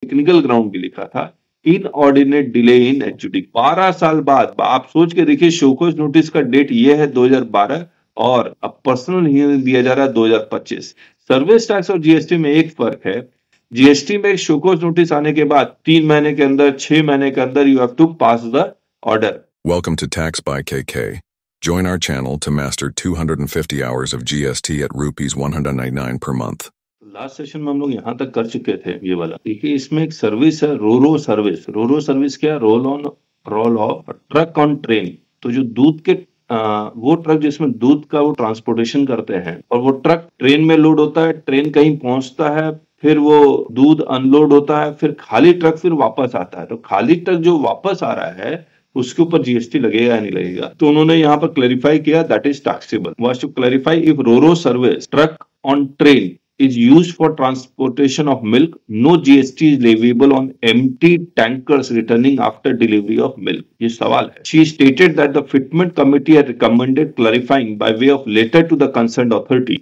Technical ground भी लिखा था, इनऑर्डिनेट डिले इन एचयूडी। 12 साल बाद आप सोच के देखिए, शोकॉज नोटिस का डेट ये है 2012 और अब पर्सनल हियरिंग दिया जा रहा है 2025। सर्विस टैक्स और जीएसटी में एक फर्क है, जीएसटी में शोकॉज नोटिस आने के बाद 3 महीने के अंदर, 6 महीने के अंदर you have to pass the order. Welcome to Tax by KK. Join our channel to master 250 hours of GST at rupees 199 per month. Last session में हम लोग यहाँ तक कर चुके थे ये वाला। देखिए इसमें एक सर्विस है, रोरो सर्विस। रोरो सर्विस क्या? Roll off truck on train. तो जो दूध के वो ट्रक जिसमें दूध का वो ट्रांसपोर्टेशन करते हैं और वो ट्रक ट्रेन में लोड होता है, ट्रेन कहीं पहुंचता है, फिर वो दूध अनलोड होता है, फिर खाली ट्रक फिर वापस आता है। तो खाली ट्रक जो वापस आ रहा है उसके ऊपर जीएसटी लगेगा या नहीं लगेगा? तो उन्होंने यहाँ पर क्लैरिफाई किया that is taxable. Was to clarify if RoRo service truck on train is used for transportation of milk, no GST is leviable on empty tankers returning after delivery of milk. ये सवाल है। She stated that the fitment committee had recommended clarifying by way of letter to the concerned authority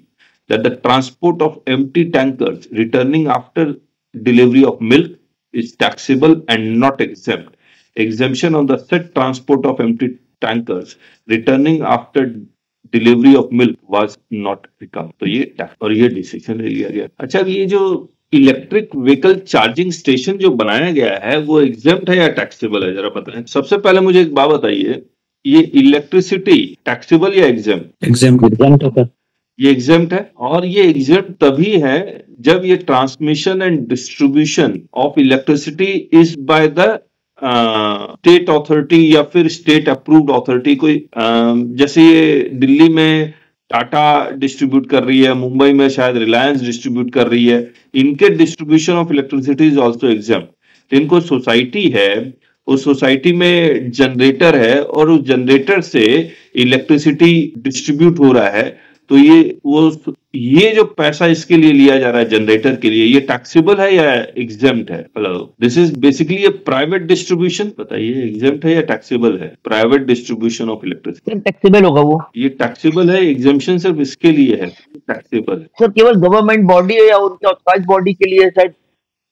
that the transport of empty tankers returning after delivery of milk is taxable and not exempt. Exemption on the said transport of empty tankers returning after delivery of milk was not become. तो ये और ये decision ले लिया गया। अच्छा, ये जो इलेक्ट्रिक व्हीकल चार्जिंग स्टेशन जो बनाया गया है वो एग्जेम्प्ट है या टैक्सेबल है, जरा बताएं। सबसे पहले मुझे एक बात बताइए, ये इलेक्ट्रिसिटी टैक्सेबल या एग्जेम्प्ट? एग्जेम्प्ट है। ये एग्जेम्प्ट है, और ये एग्जेम्प्ट तभी है जब ये transmission and distribution of electricity is by the state authority या फिर स्टेट अप्रूव्ड अथॉरिटी। कोई जैसे ये दिल्ली में टाटा डिस्ट्रीब्यूट कर रही है, मुंबई में शायद रिलायंस डिस्ट्रीब्यूट कर रही है, इनके distribution of electricity is also exempt. इनको सोसाइटी है, उस सोसाइटी में जनरेटर है और उस जनरेटर से इलेक्ट्रिसिटी डिस्ट्रीब्यूट हो रहा है, तो ये जो पैसा इसके लिए लिया जा रहा है जनरेटर के लिए, ये टैक्सेबल है या एग्जेम्प्ट है? Hello, this is basically A private distribution. बताइए एग्जेम्प्ट है या टैक्सेबल है? Private distribution of electricity taxable होगा वो। ये टैक्सेबल है, एग्जेम्पशन सिर्फ इसके लिए है, टैक्सेबल है। सर केवल गवर्नमेंट बॉडी है या उनके ऑथराइज्ड बॉडी के लिए शायद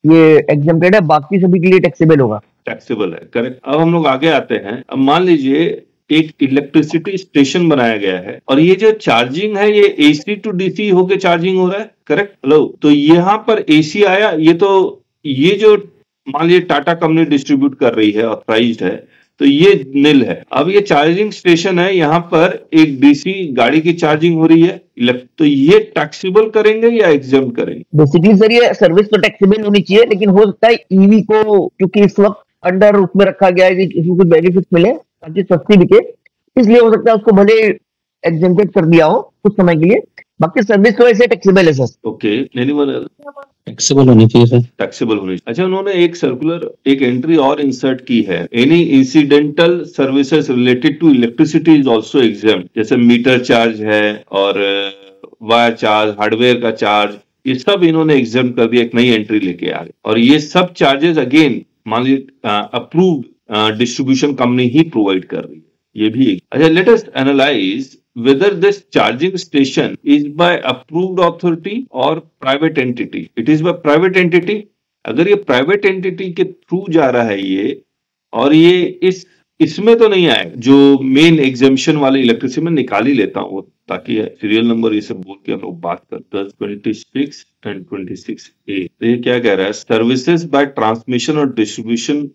ये एग्जेम्प्टेड है, बाकी सभी के लिए टैक्सेबल होगा। टैक्सेबल है, करेक्ट। अब हम लोग आगे आते हैं। अब मान लीजिए एक इलेक्ट्रिसिटी स्टेशन बनाया गया है और ये जो चार्जिंग है ये एसी टू डीसी होके चार्जिंग हो रहा है, करेक्ट। हेलो, तो यहाँ पर एसी आया, ये जो मान लीजिए टाटा कंपनी डिस्ट्रीब्यूट कर रही है, ऑथराइज्ड है, तो ये नील है। अब ये चार्जिंग स्टेशन है, यहाँ पर एक डीसी गाड़ी की चार्जिंग हो रही है, तो ये टैक्सेबल करेंगे या एग्जेम्प्ट करेंगे? बेसिकली सर ये सर्विस तो टैक्सेबल होनी चाहिए, लेकिन हो सकता है ईवी को क्योंकि इस वक्त अंडर उसमें रखा गया है कि इसमें कुछ बेनिफिट मिले ताकि सस्ती बिके, इसलिए हो सकता है उसको भले एग्जेम्प्टेड कर दिया हो कुछ समय के लिए, बाकी सर्विस तो ऐसे टैक्सेबल है सर। ओके, एनीवन टैक्सेबल होनी चाहिए सर। टैक्सेबल होनी चाहिए। अच्छा, उन्होंने एक सर्कुलर एक एंट्री और इंसर्ट की है, any incidental services related to electricity is also exempt. जैसे मीटर चार्ज है और वायर चार्ज, हार्डवेयर का चार्ज, ये सब इन्होंने एग्जेम्प्ट कर दिया, एक नई एंट्री लेके आ गए। और ये सब चार्जेस अगेन मान लीजिए अप्रूव्ड डिस्ट्रीब्यूशन कंपनी ही प्रोवाइड कर रही है, ये भी। अच्छा, let us analyse whether this charging station is by approved authority or private entity. It is by private entity. अगर ये प्राइवेट एंटिटी के थ्रू जा रहा है ये, और ये इसमें तो नहीं आएगा, जो मेन एग्जेम्पशन वाले इलेक्ट्रिसिटी में निकाल ही लेता हूँ ताकि सीरियल नंबर ये सब बोल के हम लोग बात करते हैं। 26 and 26A, तो ये क्या कह रहा है? सर्विसेज बाय ट्रांसमिशन और distribution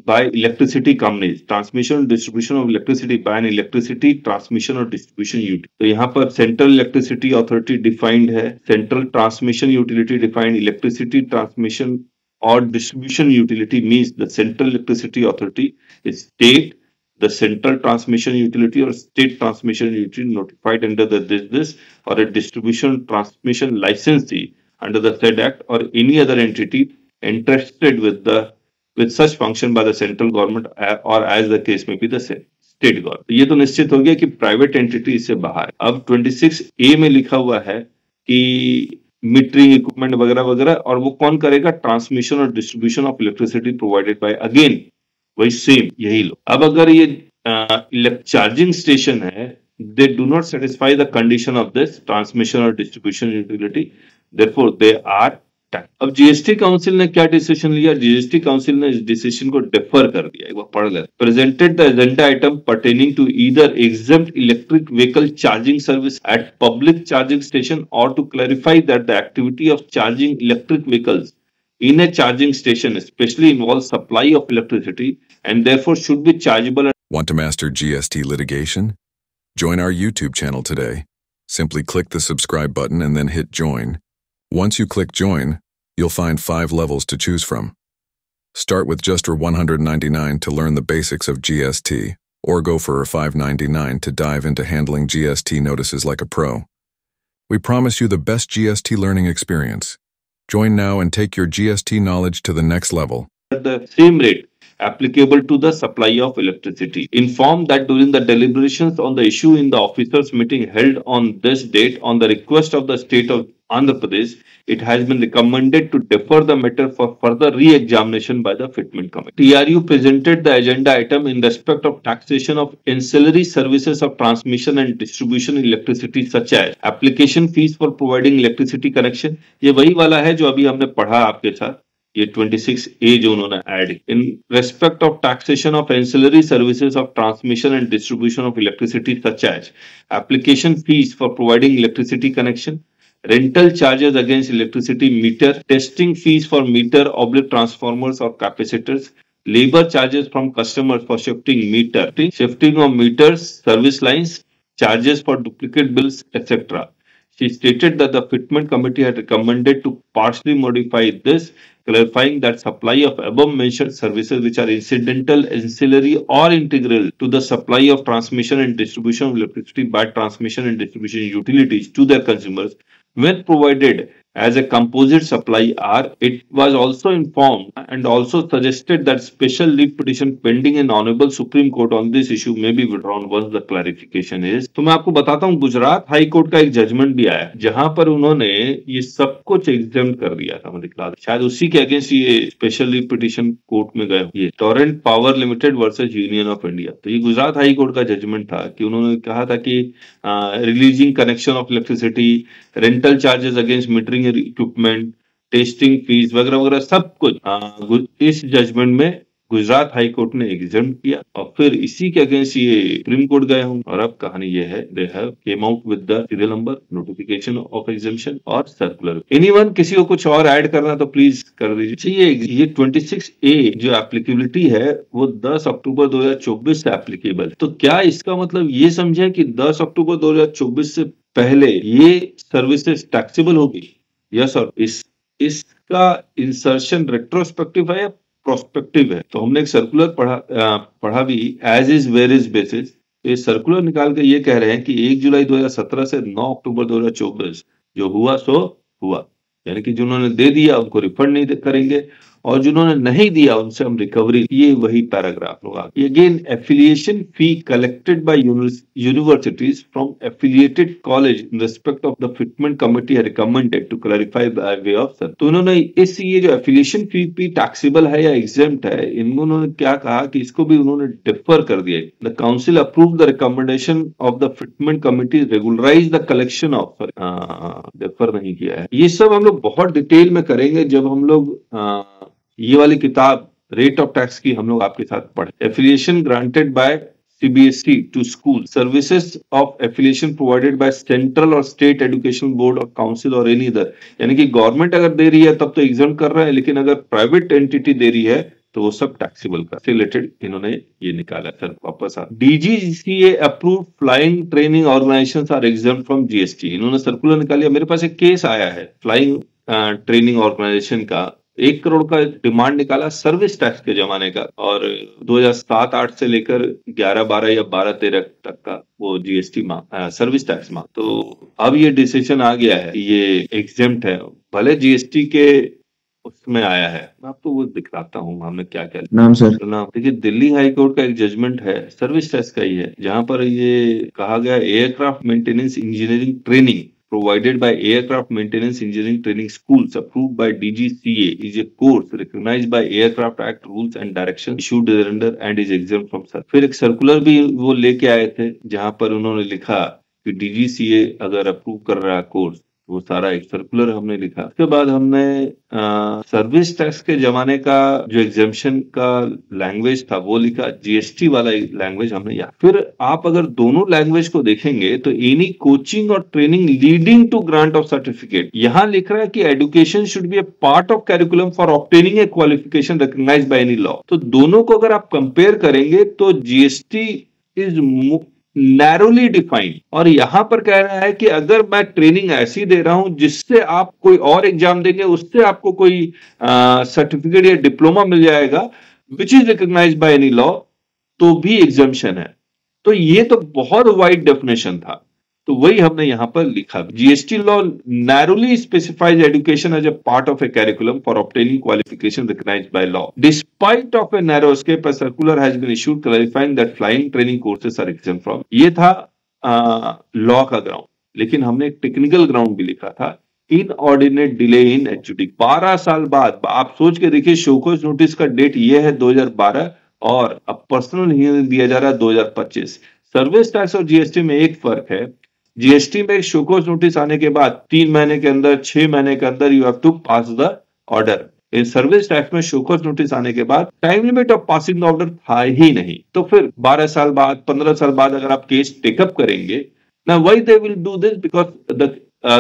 by electricity companies, transmission and distribution of electricity by an electricity transmission or distribution utility. तो यहाँ पर central electricity authority defined है, central transmission utility defined, electricity transmission or distribution utility means the central electricity authority is state, the central transmission utility or state transmission utility notified under the this or a distribution transmission licensee under the said act or any other entity entrusted with such function by the central government or as the case may be the state government. ये तो निश्चित हो गया कि private entity इससे बाहर। अब 26A में लिखा हुआ है कि मीटरिंग इक्विपमेंट वगैरह वगैरह, और वो कौन करेगा? ट्रांसमिशन और distribution of electricity provided by, again वही सेम यही लो। अब अगर ये चार्जिंग स्टेशन है, they do not satisfy the condition of this transmission or distribution utility, therefore they are tax. अब जीएसटी काउंसिल ने क्या डिसीजन लिया? जीएसटी काउंसिल ने इस डिसीजन को डिफर कर दिया, एक बार पढ़ ले। Presented the agenda item pertaining to either exempt electric vehicle charging service at public charging station और to clarify that the activity of charging electric vehicles in a charging station especially involves supply of electricity and therefore should be chargeable. Want to master GST litigation? Join our YouTube channel today. Simply click the subscribe button and then hit join. Once you click join, you'll find 5 levels to choose from. Start with just $199 to learn the basics of GST, or go for $599 to dive into handling GST notices like a pro. We promise you the best GST learning experience. Join now and take your GST knowledge to the next level. At the same rate applicable to the supply of electricity. Inform that during the deliberations on the issue in the officers meeting held on this date on the request of the state of Andhra Pradesh, it has been recommended to defer the matter for further re-examination by the fitment committee. TRU presented the agenda item in respect of taxation of ancillary services of transmission and distribution electricity such as application fees for providing electricity connection. ये वही वाला है जो अभी हमने पढ़ा आपके साथ, ये 26A जो उन्होंने add in respect of taxation of ancillary services of transmission and distribution of electricity such as application fees for providing electricity connection, rental charges against electricity meter, testing fees for meter oblique transformers or capacitors, labor charges from customers for shifting meter, shifting of meters, service lines, charges for duplicate bills, etc. She stated that the fitment committee had recommended to partially modify this, clarifying that supply of above mentioned services which are incidental, ancillary or integral to the supply of transmission and distribution of electricity by transmission and distribution utilities to their consumers when provided as a composite supply are. It was also informed and also suggested that special leave petition pending in Honorable Supreme Court on this issue may be withdrawn once the clarification is. तो मैं आपको बताता हूँ Gujarat high court का एक judgement भी आया जहां पर उन्होंने ये सब कुछ एग्जाम कर दिया था, मतलब शायद उसी के अगेंस्ट ये स्पेशल लीव पिटिशन कोर्ट में गए, ये Torrent power limited versus union of India. तो ये गुजरात हाई कोर्ट का जजमेंट था कि उन्होंने कहा था कि releasing connection of electricity, rental charges against metering equipment, testing fees वगैरह वगैरह सब कुछ इस जजमेंट में गुजरात हाई कोर्ट ने एग्जाम किया और फिर इसी के अगेंस्ट ये सुप्रीम कोर्ट गए हूँ। और अब कहानी ये है, they have came out with the serial number, notification of exemption और सर्कुलर। एनीवन किसी को कुछ और ऐड करना तो प्लीज कर दीजिए। ये 26A जो एप्लीकेबिलिटी है वो 10 अक्टूबर 2024 से एप्लीकेबल। तो क्या इसका मतलब ये समझे कि 10 अक्टूबर 2024 से पहले ये सर्विसेज टैक्सेबल होगी? यस सर, इसका इंसर्शन रेट्रोस्पेक्टिव है या प्रोस्पेक्टिव है? तो हमने एक सर्कुलर पढ़ा भी, as is where is basis. तो ये सर्कुलर निकाल के ये कह रहे हैं कि 1 जुलाई 2017 से 9 अक्टूबर 2024 जो हुआ सो हुआ, यानी कि जिन्होंने दे दिया उनको रिफंड नहीं करेंगे और जिन्होंने नहीं दिया उनसे हम रिकवरी। ये वही पैराग्राफ होगा। Again affiliation fee collected by universities from affiliated college in respect of the fitment committee है recommended to clarify by way of sir. तो उन्होंने ये जो एफिलिएशन फी भी टैक्सेबल है या एग्जेम्प्ट है, इन्होंने क्या कहा कि इसको भी उन्होंने डिफर कर दिया। The council approve the recommendation of the fitment committee regularise the collection of, defer नहीं किया है। ये सब हम लोग बहुत डिटेल में करेंगे जब हम लोग ये वाली किताब रेट ऑफ टैक्स की हम लोग आपके साथ पढ़े। Affiliation granted by CBSE to school, services of affiliation provided by central और स्टेट एजुकेशन बोर्ड और काउंसिल और एनी अदर, यानी कि गवर्नमेंट अगर दे रही है तब तो एग्जाम कर रहा है, लेकिन अगर प्राइवेट एंटिटी दे रही है तो वो सब टैक्सेबल का रिलेटेड इन्होंने ये निकाला। सर वापस आ, DGCA approve flying training organisations are exempt from GST। इन्होंने सर्कुलर निकालिया। मेरे पास एक केस आया है फ्लाइंग ट्रेनिंग ऑर्गेनाइजेशन का, 1 करोड़ का डिमांड निकाला सर्विस टैक्स के जमाने का, और 2007-8 से लेकर 11-12 या 12-13 तक का वो GST सर्विस टैक्स मांग। तो अब ये डिसीजन आ गया है, ये एग्जेम्प्ट है, भले GST के उसमें आया है। मैं आपको वो दिखाता हूँ हमने क्या क्या नाम सर। नाम देखिए, दिल्ली हाई कोर्ट का एक जजमेंट है, सर्विस टैक्स का ही है, जहां पर ये कहा गया aircraft maintenance engineering training provided by Aircraft Maintenance Engineering Training Schools approved by DGCA is a course recognized by Aircraft Act rules and directions issued thereunder and is exempt from such। फिर एक circular भी वो लेके आए थे जहां पर उन्होंने लिखा कि DGCA अगर अप्रूव कर रहा है कोर्स वो सारा एक सर्कुलर हमने लिखा। उसके बाद हमने सर्विस टैक्स के जमाने का जो एग्जेम्पशन का लैंग्वेज था वो लिखा, जीएसटी वाला लैंग्वेज हमने यहाँ। फिर आप अगर दोनों लैंग्वेज को देखेंगे तो एनी कोचिंग और training leading to grant of certificate, यहाँ लिख रहा है कि education should be a part of curriculum for obtaining a qualification recognised by any law. तो दोनों को अगर आप कंपेयर करेंगे तो जीएसटी इज नैरोली डिफाइंड, और यहां पर कह रहा है कि अगर मैं ट्रेनिंग ऐसी दे रहा हूं जिससे आप कोई और एग्जाम देंगे उससे आपको कोई सर्टिफिकेट या डिप्लोमा मिल जाएगा which is recognised by any law, तो भी एग्जाम्शन है। तो ये तो बहुत वाइड डेफिनेशन था, तो वही हमने यहां पर लिखा। GST law narrowly specifies education as a part of a curriculum for obtaining qualification recognised by law. Despite of a narrow scope, a circular has been issued clarifying that flying training courses are exempt from। ये था law का ground, लेकिन हमने एक technical ground भी लिखा था, inordinate delay in HUD. 12 साल बाद, आप सोच के देखिए, शोकॉज नोटिस का डेट ये है 2012 और अब पर्सनल हियरिंग दिया जा रहा है 2025। सर्विस टैक्स और जीएसटी में एक फर्क है, जीएसटी में शोकॉज नोटिस आने के बाद 3 महीने के अंदर, 6 महीने के अंदर you have to pass the order. In service tax में शोकॉज नोटिस आने के बाद time limit of passing the order था ही नहीं। तो फिर 12 साल बाद, 15 साल बाद अगर आप केस टेकअप करेंगे ना, why they will do this, because the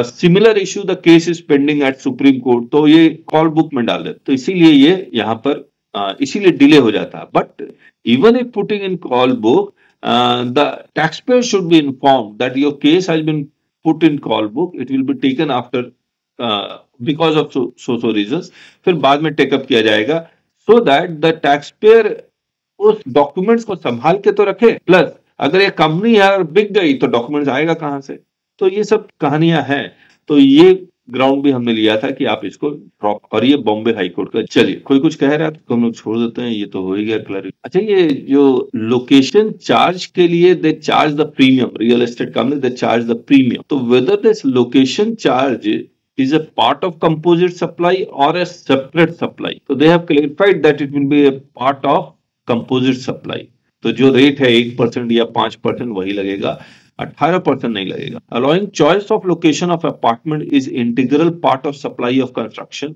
similar issue the case is pending at supreme court, तो ये कॉल बुक में डाल देते, तो इसीलिए ये यहाँ पर इसीलिए डिले हो जाता है। But even if putting in call book, the taxpayer should be informed that your case has been put in call book. It will be taken after because of so reasons. फिर बाद में take up किया जाएगा, so that the taxpayer उस documents को संभाल के तो रखे, प्लस अगर ये कंपनी यार बिक गई तो डॉक्यूमेंट्स आएगा कहां से। तो ये सब कहानियां हैं, तो ये ग्राउंड भी हमने लिया था कि आप इसको ड्रॉप, और ये बॉम्बे हाई कोर्ट का। चलिए, कोई कुछ कह रहा है तो हम लोग छोड़ देते हैं, ये तो हो ही गया क्लियर। अच्छा, ये जो लोकेशन चार्ज के लिए they charge the premium, real estate company they charge the premium, तो whether this location charge is a part of composite supply or a separate supply, so they have clarified that it will be a part of composite supply। तो जो rate है 1% या 5% वही लगेगा, 18% नहीं लगेगा। Allowing choice of location of apartment is integral part of supply of construction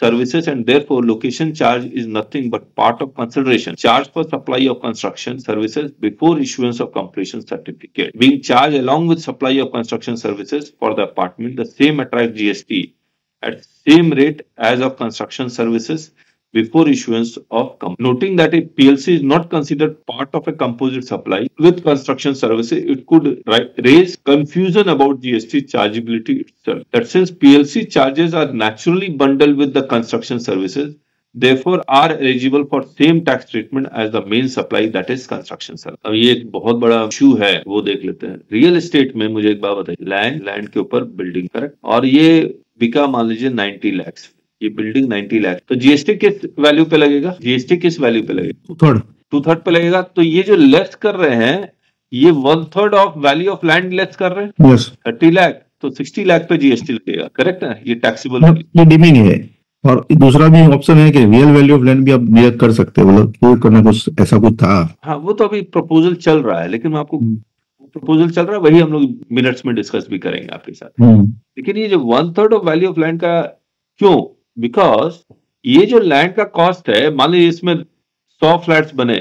services, and therefore location charge is nothing but part of consideration charged for supply of construction services before issuance of completion certificate. Being charged along with supply of construction services for the apartment, the same attract GST at same rate as of construction services before issuance of noting that if PLC is not considered part of a composite supply with construction services, it could raise confusion about GST chargeability itself. That since PLC charges are naturally bundled with the construction services, therefore are eligible for same tax treatment as the main supply, that is construction service। अब ये एक बहुत बड़ा issue है, वो देख लेते हैं। रियल एस्टेट में मुझे एक बात बताइए, लैंड के ऊपर बिल्डिंग, करेक्ट, और ये बिका मान लीजिए 90 लाख, ये बिल्डिंग 90 लाख, तो जीएसटी किस वैल्यू पे लगेगा? जीएसटी किस वैल्यू पे लगेगा? 2/3 पे लगेगा। तो ये जो लेस कर रहे हैं, ये 1/3 of value of land less कर रहे हैं। yes. 30 लाख, तो 60 लाख पे जीएसटी लगेगा, करेक्ट है? ये टैक्सेबल ये डिमी नहीं है। और दूसरा भी ऑप्शन है कि रियल वैल्यू ऑफ लैंड भी आप डिडक्ट कर सकते हैं, मतलब कोई करना कुछ ऐसा कुछ था। हाँ, वो तो अभी प्रपोजल चल रहा है, लेकिन मैं आपको प्रपोजल चल रहा है वही हम लोग मिनट्स में डिस्कस भी करेंगे आपके साथ। लेकिन ये जो 1/3 ऑफ वैल्यू ऑफ लैंड का क्यों? बिकॉज ये जो लैंड का कॉस्ट है, मान लीजिए इसमें 100 फ्लैट्स बने,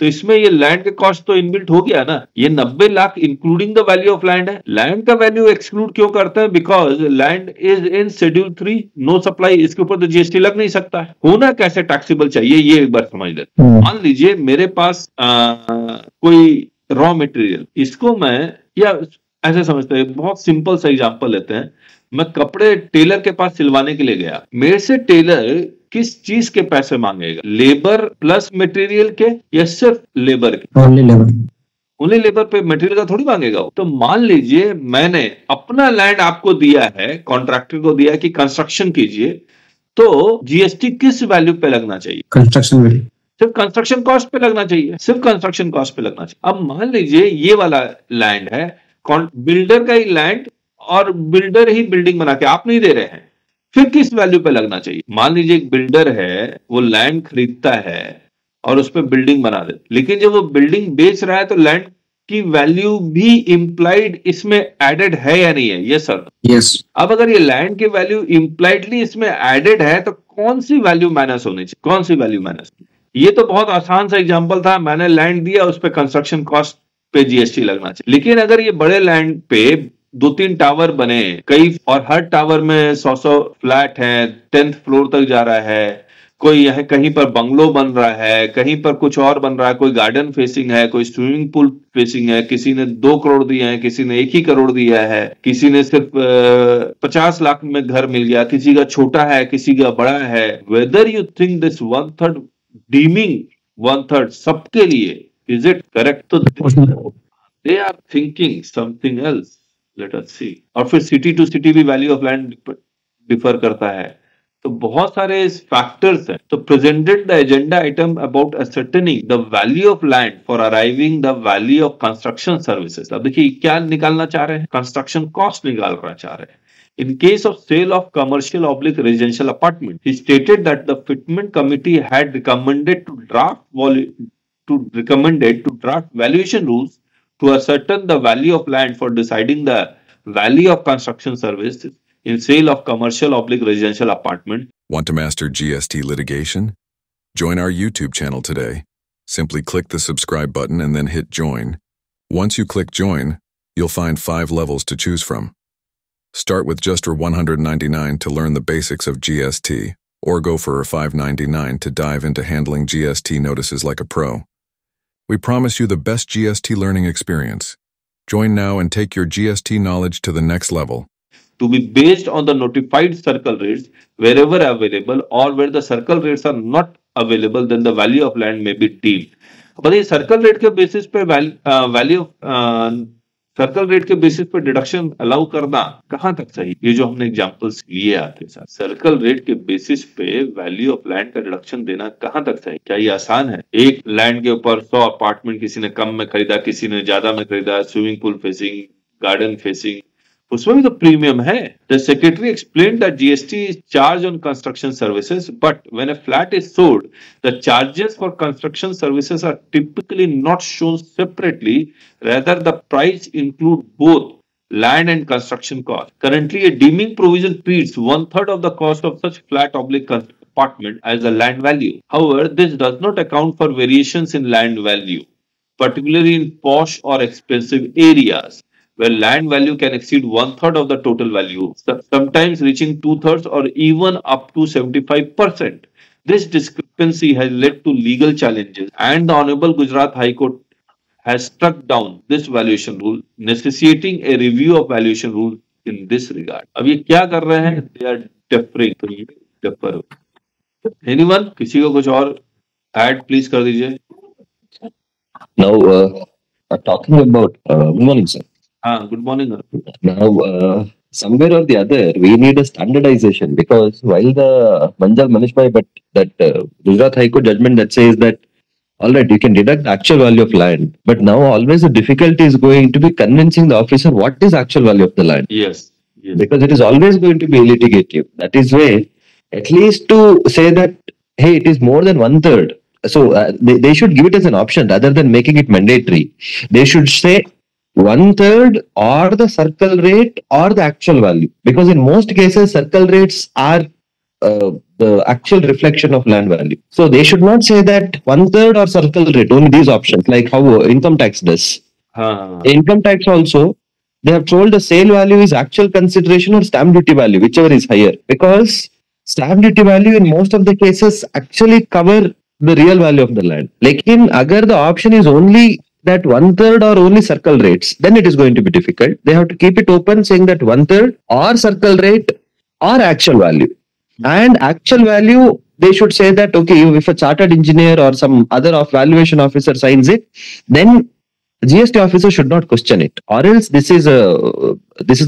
तो इसमें ये लैंड का कॉस्ट तो इनबिल्ट हो गया ना। ये 90 lakh including the value of land है। लैंड का वैल्यू एक्सक्लूड क्यों करते हैं? Because land is in schedule 3, no supply, इसके ऊपर तो जीएसटी लग नहीं सकता है। होना कैसे टैक्सेबल चाहिए, ये एक बार समझ लेते हैं। मान लीजिए मेरे पास कोई रॉ मटेरियल, इसको मैं, या ऐसे समझते हैं, बहुत सिंपल सा एग्जांपल लेते हैं, मैं कपड़े टेलर के पास सिलवाने के लिए गया, मेरे से टेलर किस चीज के पैसे मांगेगा? लेबर प्लस मटेरियल के, या सिर्फ लेबर के? ओनली लेबर पे मटेरियल का थोड़ी मांगेगा। तो मान लीजिए मैंने अपना लैंड आपको दिया है, कॉन्ट्रैक्टर को दिया कि कंस्ट्रक्शन कीजिए, तो जीएसटी किस वैल्यू पे लगना चाहिए? कंस्ट्रक्शन वैल्यू, सिर्फ कंस्ट्रक्शन कॉस्ट पे लगना चाहिए, सिर्फ कंस्ट्रक्शन कॉस्ट पे लगना चाहिए। अब मान लीजिए ये वाला लैंड है, बिल्डर का ही लैंड, और बिल्डर ही बिल्डिंग बना के आप नहीं दे रहे हैं, फिर किस वैल्यू पे लगना चाहिए? मान लीजिए एक बिल्डर है, वो लैंड खरीदता है और उस पर बिल्डिंग बना दे, लेकिन जब वो बिल्डिंग बेच रहा है तो लैंड की वैल्यू भी इम्प्लाइड इसमें एडेड है या नहीं है? Yes sir. यस। अब अगर ये लैंड की वैल्यू इम्प्लाइडली इसमें एडेड है तो कौन सी वैल्यू माइनस होनी चाहिए? कौन सी वैल्यू माइनस? ये तो बहुत आसान सा एग्जांपल था, मैंने लैंड दिया, उस पे कंस्ट्रक्शन कॉस्ट पे जीएसटी लगना चाहिए। लेकिन अगर ये बड़े लैंड पे 2-3 टावर बने कई, और हर टावर में 100 फ्लैट है, 10th फ्लोर तक जा रहा है, कोई यह कहीं पर बंगलो बन रहा है, कहीं पर कुछ और बन रहा है, कोई गार्डन फेसिंग है, कोई स्विमिंग पूल फेसिंग है, किसी ने 2 करोड़ दिए हैं, किसी ने 1 ही करोड़ दिया है, किसी ने सिर्फ 50 लाख में घर मिल गया, किसी का छोटा है, किसी का बड़ा है। Whether you think this 1/3 deeming 1/3 सबके लिए, इज इट करेक्ट? तो they are thinking something else. Let us see. और फिर सिटी टू सिटी भी वैल्यू ऑफ लैंड डिफर करता है, तो बहुत सारे फैक्टर्स हैं। तो presented the agenda item about ascertaining the value of land for arriving the value of construction services. अब देखिए क्या निकालना चाह रहे हैं, कंस्ट्रक्शन कॉस्ट निकालना चाह रहे हैं। In case of sale of commercial oblique residential apartment, he stated that the fitment committee had recommended to draft valuation rules to ascertain the value of land for deciding the value of construction services in sale of commercial oblique residential apartment. Want to master GST litigation? Join our YouTube channel today. Simply click the subscribe button and then hit join. Once you click join, you'll find 5 levels to choose from. Start with just $199 to learn the basics of GST, or go for $599 to dive into handling GST notices like a pro. We promise you the best GST learning experience. Join now and take your GST knowledge to the next level. To be based on the notified circle rates wherever available, or where the circle rates are not available, then the value of land may be deemed. बताइए circle rate के basis पे value circle rate के basis पे deduction allow करना कहां तक सही? ये जो हमने एग्जांपल्स लिए आपके साथ, सर्कल रेट के बेसिस पे वैल्यू ऑफ लैंड का डिडक्शन देना कहां तक सही? क्या ये आसान है? एक लैंड के ऊपर 100 अपार्टमेंट किसी ने कम में खरीदा, किसी ने ज्यादा में खरीदा, swimming pool facing, garden facing, उसमें भी तो प्रीमियम है। The secretary explained that GST is charged on construction services, but when a flat is sold, the charges for construction services are typically not shown separately. Rather, the price include both land and construction cost. Currently, a deeming provision treats 1/3 of the cost of such flat oblique apartment as the land value. However, this does not account for variations in land value, particularly in posh or expensive areas, where land value can exceed 1/3 of the total value, sometimes reaching 2/3 or even up to 75%. This discrepancy has led to legal challenges, and the Honorable Gujarat High Court has struck down this valuation rule, necessitating a review of valuation rule in this regard. अब ये क्या कर रहे हैं? They are deferring. तो ये defer. Anyone? किसी को कुछ और add please कर दीजिए. Now, talking about good morning, sir. Good morning. Now, somewhere or the other, we need a standardization, because while the Manjal Manish Bhai, but that Gujarat High Court judgment that says that, all right, you can deduct the actual value of land, but now always the difficulty is going to be convincing the officer what is actual value of the land. Yes. Because it is always going to be litigative. That is why, at least to say that, hey, it is more than 1/3. So they should give it as an option rather than making it mandatory. They should say 1/3 or the circle rate or the actual value, because in most cases circle rates are the actual reflection of land value. So they should not say that 1/3 or circle rate, only these options, like how income tax does. Income tax also, they have told the sale value is actual consideration or stamp duty value, whichever is higher, because stamp duty value in most of the cases actually cover the real value of the land. Lekin agar the option is only that 1/3 or only circle rates, then it is going to be difficult. They have to keep it open, saying that 1/3 or circle rate or actual value. And actual value, they should say that, okay, if a chartered engineer or some other valuation officer signs it, then GST officer should not question it, or else this is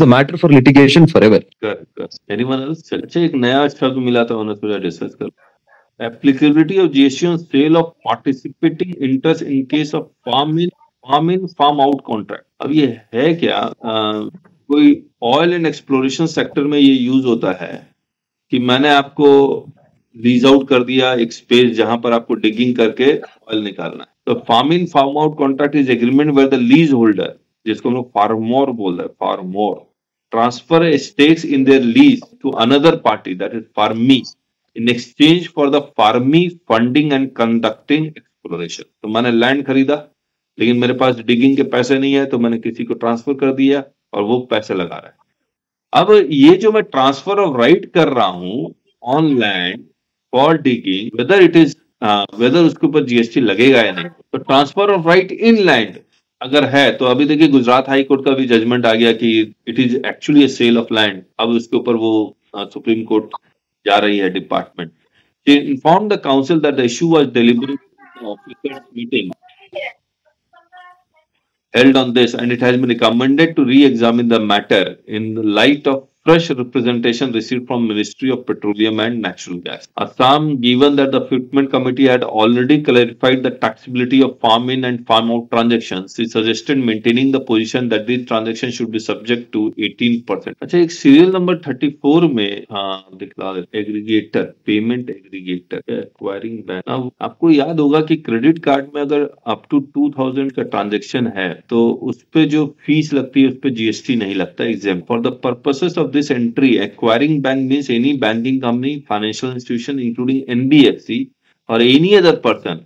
a matter for litigation forever. Correct. Anyone else? अच्छा एक नया शब्द मिला था, उन्हें थोड़ा discuss कर. Applicability of GST on sale of participating interest in case of farm in farm out contract. अब ये है क्या? कोई ऑयल एंड एक्सप्लोरेशन सेक्टर में ये यूज होता है कि मैंने आपको लीज आउट कर दिया एक स्पेस जहां पर आपको डिगिंग करके ऑयल निकालना है. तो farm in farm out contract is agreement where the lease holder, जिसको हम लोग फार्मोर बोल रहे हैं, farmor transfer stakes in their lease to another party that is farmee in exchange for the farmee funding and conducting exploration. तो मैंने land खरीदा, लेकिन मेरे पास डिगिंग के पैसे नहीं है, तो मैंने किसी को ट्रांसफर कर दिया और वो पैसे लगा रहा है। अब ये जो मैं ट्रांसफर ऑफ राइट कर रहा हूं on land for digging, whether it is whether उसके ऊपर जीएसटी लगेगा या नहीं। तो transfer of right in land अगर है, तो अभी देखिए गुजरात हाई कोर्ट का भी जजमेंट आ गया कि it is actually a sale of land. अब उसके ऊपर वो सुप्रीम कोर्ट जा रही है department. They informed the council that the issue was deliberated in the officers meeting held on this, and it has been recommended to re-examine the matter in the light of fresh representation received from Ministry of Petroleum and Natural Gas. Assam, given that the fitment committee had already clarified the taxability of farm in and farm out transactions, it suggested maintaining the position that these transactions should be subject to 18%. अच्छा, एक serial number 34 में दिखला aggregator, payment aggregator, acquiring bank. अब आपको याद होगा कि credit card में अगर अप टू 2000 का ट्रांजेक्शन है तो उस पे जो फीस लगती है उस पे जीएसटी नहीं लगता, exam. For the purposes of this entry, acquiring bank means any banking company, financial institution, including NBFC or any other person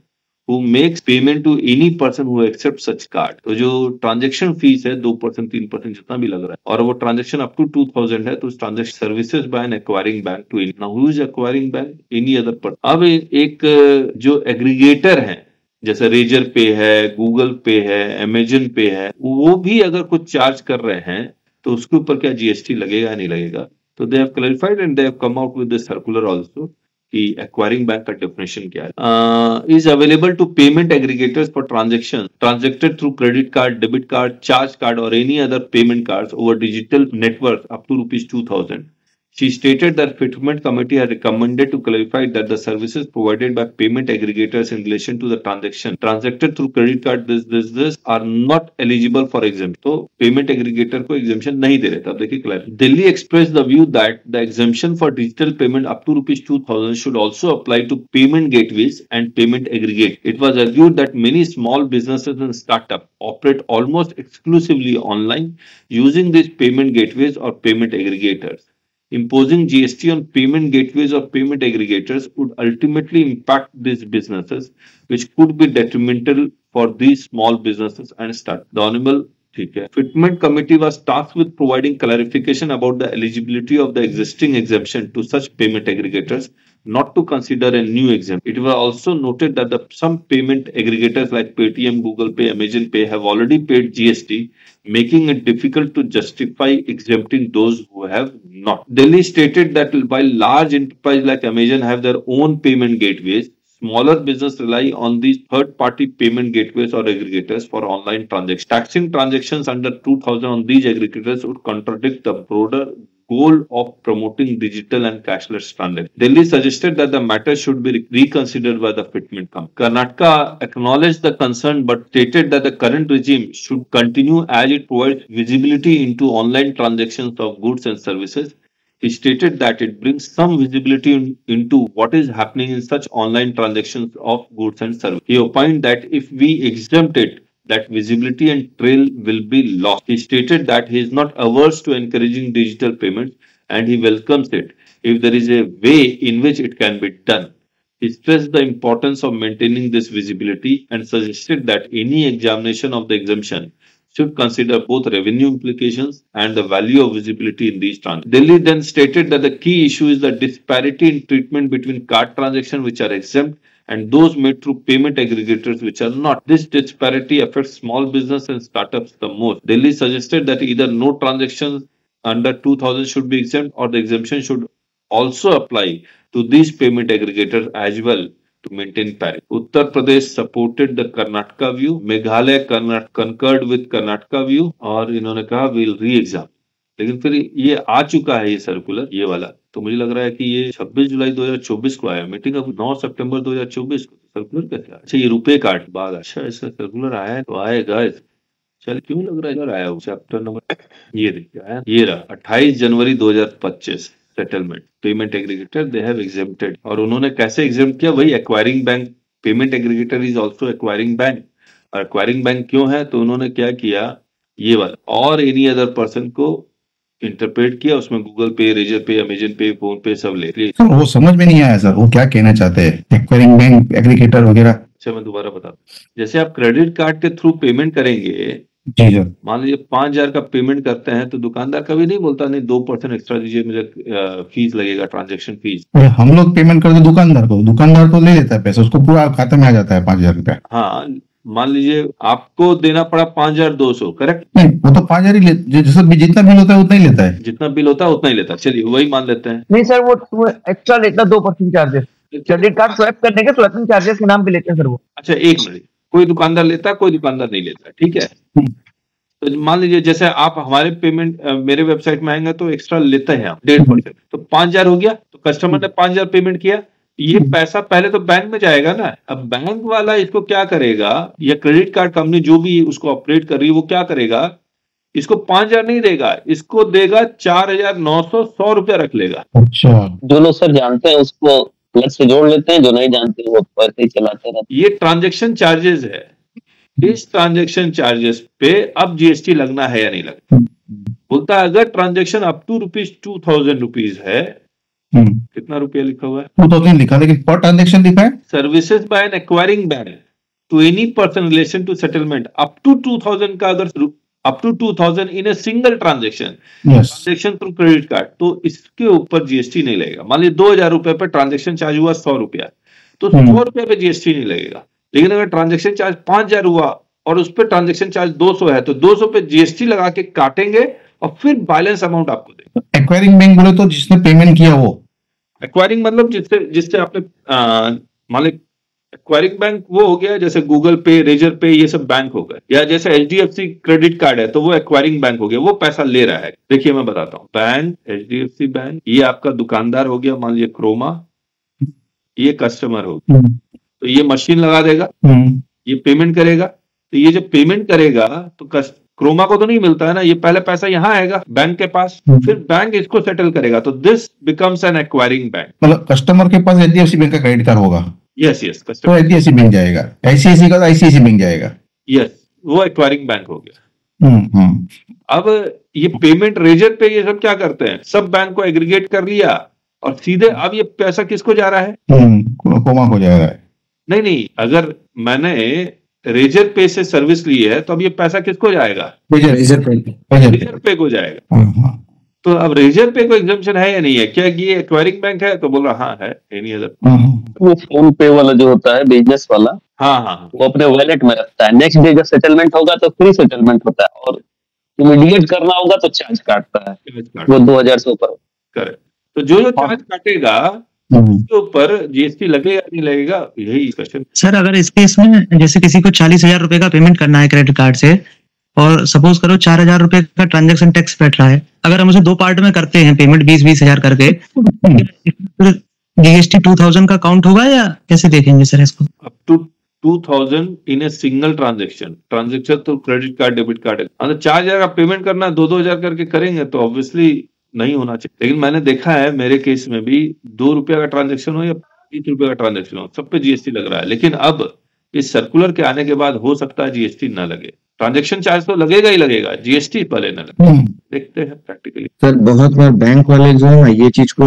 who makes payment to any person who accepts such card. तो जो transaction fees है 2% 3% जितना भी लग रहा है, और वो ट्रांजेक्शन अप टू 2000 है, तो उस transaction services by an acquiring bank to any, now who is acquiring bank, any other person. अब एक जो एग्रीगेटर है, जैसे रेजर पे है, गूगल पे है, अमेजन पे है, वो भी अगर कुछ चार्ज कर रहे हैं तो उसके ऊपर क्या जीएसटी लगेगा नहीं लगेगा। तो they have clarified and they have come out with the circular also कि एक्वायरिंग बैंक का डेफिनेशन क्या है। Is available to payment aggregators for transaction transacted through credit card, debit card, charge card और any other payment cards over digital network up to ₹2000. She stated that Fitment Committee had recommended to clarify that the services provided by payment aggregators in relation to the transaction transacted through credit card this are not eligible for exemption. तो payment aggregator को exemption नहीं दे रहे थे। अब देखिए clear. Delhi expressed the view that the exemption for digital payment up to ₹2000 should also apply to payment gateways and payment aggregate. It was argued that many small businesses and startups operate almost exclusively online using these payment gateways or payment aggregators. Imposing GST on payment gateways or payment aggregators would ultimately impact these businesses, which could be detrimental for these small businesses and start. The Honorable Fitment Committee was tasked with providing clarification about the eligibility of the existing exemption to such payment aggregators, not to consider a new exemption. It was also noted that some payment aggregators like Paytm, Google Pay, Amazon Pay have already paid GST, making it difficult to justify exempting those who have not. Delhi stated that while large enterprises like Amazon have their own payment gateways, smaller businesses rely on these third-party payment gateways or aggregators for online transactions. Taxing transactions under 2000 on these aggregators would contradict the broader goal of promoting digital and cashless transactions. Delhi suggested that the matter should be reconsidered by the Fitment Committee. Karnataka acknowledged the concern but stated that the current regime should continue as it provides visibility into online transactions of goods and services. He stated that it brings some visibility into what is happening in such online transactions of goods and services. He opined that if we exempt it, that visibility and trail will be lost. He stated that he is not averse to encouraging digital payments and he welcomes it if there is a way in which it can be done. He stressed the importance of maintaining this visibility and suggested that any examination of the exemption should consider both revenue implications and the value of visibility in these transactions. Delhi then stated that the key issue is the disparity in treatment between card transactions which are exempt and those made through payment aggregators which are not. This disparity affects small business and startups the most. Delhi suggested that either no transactions under 2000 should be exempt or the exemption should also apply to these payment aggregators as well to maintain parity. Uttar Pradesh supported the Karnataka view. Meghalaya concurred with Karnataka view और इन्होंने कहा we'll re-examine. लेकिन फिर ये आ चुका है ये circular, ये वाला, तो मुझे लग रहा है कि ये 26 जुलाई 2024 को आया, मीटिंग अब 9 सितंबर 2024 को। सर्कुलर कैसे आया? अच्छा, ये रुपए कार्ड बाद, अच्छा इसका सर्कुलर आया है, तो आएगा। चल क्यों लग रहा है इधर आया? चैप्टर नंबर ये देखिए आया, ये रहा 28 जनवरी 2025 settlement payment aggregator they have exempted. और उन्होंने कैसे एग्जेम्प्ट किया? वही acquiring bank payment aggregator is also acquiring bank. और एक्वायरिंग बैंक क्यों है, तो उन्होंने क्या किया, ये वाला और एनी अदर पर्सन को इंटरप्रेट किया, उसमें गूगल पे, रेजर पे, अमेजन पे, फोन पे सब ले लिए। सर वो समझ में नहीं आया सर, वो क्या कहना चाहते हैं एक्वायरिंग बैंक एग्रीगेटर वगैरह। अच्छा मैं दोबारा बता दूं, जैसे आप क्रेडिट कार्ड के थ्रू पेमेंट करेंगे, जी सर, मान लीजिए 5,000 का पेमेंट करते हैं, तो दुकानदार कभी नहीं बोलता नहीं 2% एक्स्ट्रा दीजिए, मुझे फीस लगेगा, ट्रांजेक्शन फीस। अरे हम लोग पेमेंट करते दुकानदार को, दुकानदार तो ले लेता है पैसा, उसको पूरा खाते में आ जाता है 5,000 रुपया। हाँ मान लीजिए आपको देना पड़ा 5,200, करेक्ट? नहीं वो तो 5,000 ही जैसा भी जितना बिल होता है उतना ही लेता है। जितना बिल होता है उतना ही लेता है, चलिए वही मान लेते हैं। नहीं सर, वो एक्स्ट्रा लेता 2% चार्जेस, क्रेडिट कार्ड स्वैप करने के स्वैपिंग चार्जेस के नाम पे लेते हैं सर वो। अच्छा एक मिनट, कोई दुकानदार लेता है, कोई दुकानदार नहीं लेता, ठीक है? तो मान लीजिए जैसे आप हमारे पेमेंट मेरे वेबसाइट में आएंगे तो एक्स्ट्रा लेते हैं आप 1.5%, तो 5,000 हो गया, तो कस्टमर ने 5,000 पेमेंट किया, ये पैसा पहले तो बैंक में जाएगा ना। अब बैंक वाला इसको क्या करेगा, या क्रेडिट कार्ड कंपनी जो भी उसको ऑपरेट कर रही है वो क्या करेगा, इसको 5,000 नहीं देगा, इसको देगा 4,900, 100 रुपया रख लेगा। अच्छा, जो लोग सर जानते हैं उसको अलग से जोड़ लेते हैं, जो नहीं जानते वो पैसे ही चलाते रहते ये ट्रांजेक्शन चार्जेस है। इस ट्रांजेक्शन चार्जेस पे अब जीएसटी लगना है या नहीं लगना? बोलता है अगर ट्रांजेक्शन अप टू ₹2,000 है, कितना रुपया लिखा हुआ है? 2,000 लिखा, लेकिन पर ट्रांजेक्शन लिखा है services by an acquiring bank to any person relation to settlement up to 2,000 का, अगर up to 2,000 in a single transaction, transaction through credit card, तो इसके ऊपर जीएसटी नहीं लगेगा। मान लीजिए 2,000 रुपए पर ट्रांजेक्शन चार्ज हुआ 100 रुपया, तो 100 रुपए पे जीएसटी नहीं लगेगा। लेकिन अगर ट्रांजेक्शन चार्ज 5,000 हुआ और उस पर ट्रांजेक्शन चार्ज 200 है, तो 200 पे जीएसटी लगा के काटेंगे और फिर बैलेंस अमाउंट आपको देंगे। एक्वायरिंग बैंक बोले तो जिसने पेमेंट किया वो, एक्वायरिंग मतलब जिससे आपने मान लीजिए एक्वायरिंग बैंक वो हो गया, जैसे गूगल पे, रेजर पे, ये सब बैंक हो गए, या जैसे एचडीएफसी क्रेडिट कार्ड है तो वो एक्वायरिंग बैंक हो गया, वो पैसा ले रहा है। देखिए मैं बताता हूँ, बैंक, एचडीएफसी बैंक, ये आपका दुकानदार हो गया, मान लीजिए क्रोमा, ये कस्टमर हो गया, तो ये मशीन लगा देगा, ये पेमेंट करेगा, तो ये जब पेमेंट करेगा तो क्रोमा को तो नहीं मिलता है ना, ये पहले पैसा यहाँ आएगा बैंक के पास, फिर बैंक इसको सेटल करेगा, तो this becomes N acquiring bank. मतलब कस्टमर के पास एचडीएफसी बैंक का क्रेडिट कार्ड होगा, यस तो एचडीएफसी बैंक जाएगा, आईसीआईसी का तो आईसीआईसी बैंक जाएगा, यस वो एक्वायरिंग बैंक हो गया। अब ये पेमेंट रेजर पे ये सब क्या करते हैं, सब बैंक को एग्रीगेट कर लिया और सीधे अब ये पैसा किसको जा रहा है? क्रोमा को जा रहा है। नहीं, अगर मैंने रेजर पे से सर्विस ली है तो अब ये पैसा किसको जाएगा? रेजर पे को जाएगा। तो अब रेजर पे को एग्जम्पशन है या नहीं है? क्या ये एक्वायरिंग बैंक है? तो बोल रहा हाँ है, एनी अदर। वो फोन पे वाला जो होता है बिजनेस वाला, हाँ, वो अपने वॉलेट में रखता है, नेक्स्ट डे जब सेटलमेंट होगा तो फ्री सेटलमेंट होता है, और इमीडिएट करना होगा तो चार्ज काटता है वो 2,000 से ऊपर। करेक्ट। तो जो चार्ज काटेगा उसके ऊपर जीएसटी लगेगा नहीं लगेगा, यही क्वेश्चन। सर अगर इस केस में जैसे किसी को 40,000 रुपए का पेमेंट करना है क्रेडिट कार्ड से, और सपोज करो 4,000 रुपए का ट्रांजैक्शन टैक्स बैठ रहा है, अगर हम उसे 2 पार्ट में करते हैं पेमेंट 20,000 करके, जीएसटी 2,000 का काउंट होगा या कैसे देखेंगे सर इसको? Up to 2,000 in a single transaction तो क्रेडिट कार्ड, डेबिट कार्ड है। अगर 4,000 का पेमेंट करना 2,000 करके करेंगे तो ऑब्वियसली नहीं होना चाहिए। लेकिन मैंने देखा है मेरे केस में भी 2 रुपया का ट्रांजेक्शन हो या 30 रुपये का ट्रांजेक्शन हो, सब पे जीएसटी लग रहा है। लेकिन अब इस सर्कुलर के आने के बाद हो सकता है जीएसटी ना लगे, ट्रांजेक्शन चार्ज तो लगेगा ही लगेगा, जीएसटी पहले ना लगे। देखते हैं प्रैक्टिकली। सर बहुत बार बैंक वाले जो है ना ये चीज को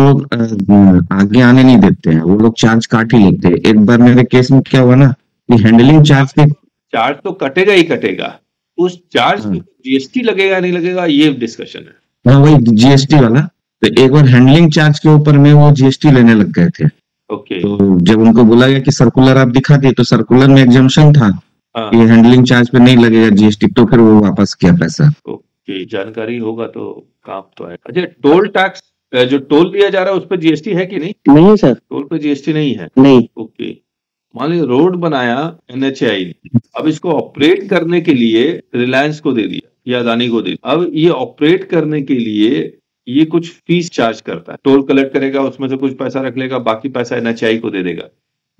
आगे आने नहीं देते हैं, वो लोग चार्ज काट ही लेते हैं। एक बार मेरे केस में क्या हुआ ना कि हैंडलिंग चार्ज तो कटेगा ही कटेगा, उस चार्ज पे जीएसटी लगेगा नहीं लगेगा ये डिस्कशन है। हाँ वही जीएसटी वाला, तो एक बार हैंडलिंग चार्ज के ऊपर में वो जीएसटी लेने लग गए थे। ओके। तो जब उनको बोला गया कि सर्कुलर आप दिखा दिए, तो सर्कुलर में एग्जम्पशन था कि हैंडलिंग चार्ज पे नहीं लगेगा जीएसटी, तो फिर वो वापस किया पैसा। ओके, जानकारी होगा तो काम तो है। अच्छा, टोल टैक्स जो टोल लिया जा रहा है उस पर जीएसटी है कि नहीं? नहीं सर, टोल पे जीएसटी नहीं है। नहीं। ओके, मान लीजिए रोड बनाया एनएचएआई ने, अब इसको ऑपरेट करने के लिए रिलायंस को दे दिया या अदानी को दे दिया। अब ये ऑपरेट करने के लिए ये कुछ फीस चार्ज करता है, टोल कलेक्ट करेगा, उसमें से कुछ पैसा रख लेगा, बाकी पैसा एनएचएआई को दे देगा।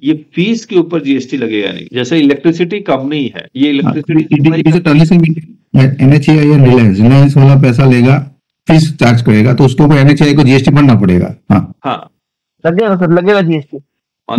ये फीस के ऊपर जीएसटी लगेगा नहीं। जैसे इलेक्ट्रिसिटी कंपनी है, ये इलेक्ट्रिसिटी एनएचएआई या रिलायंस वाला पैसा लेगा, फीस चार्ज करेगा, तो उसके ऊपर एनएचएआई को जीएसटी भरना पड़ेगा। लगेगा सर, लगेगा जीएसटी।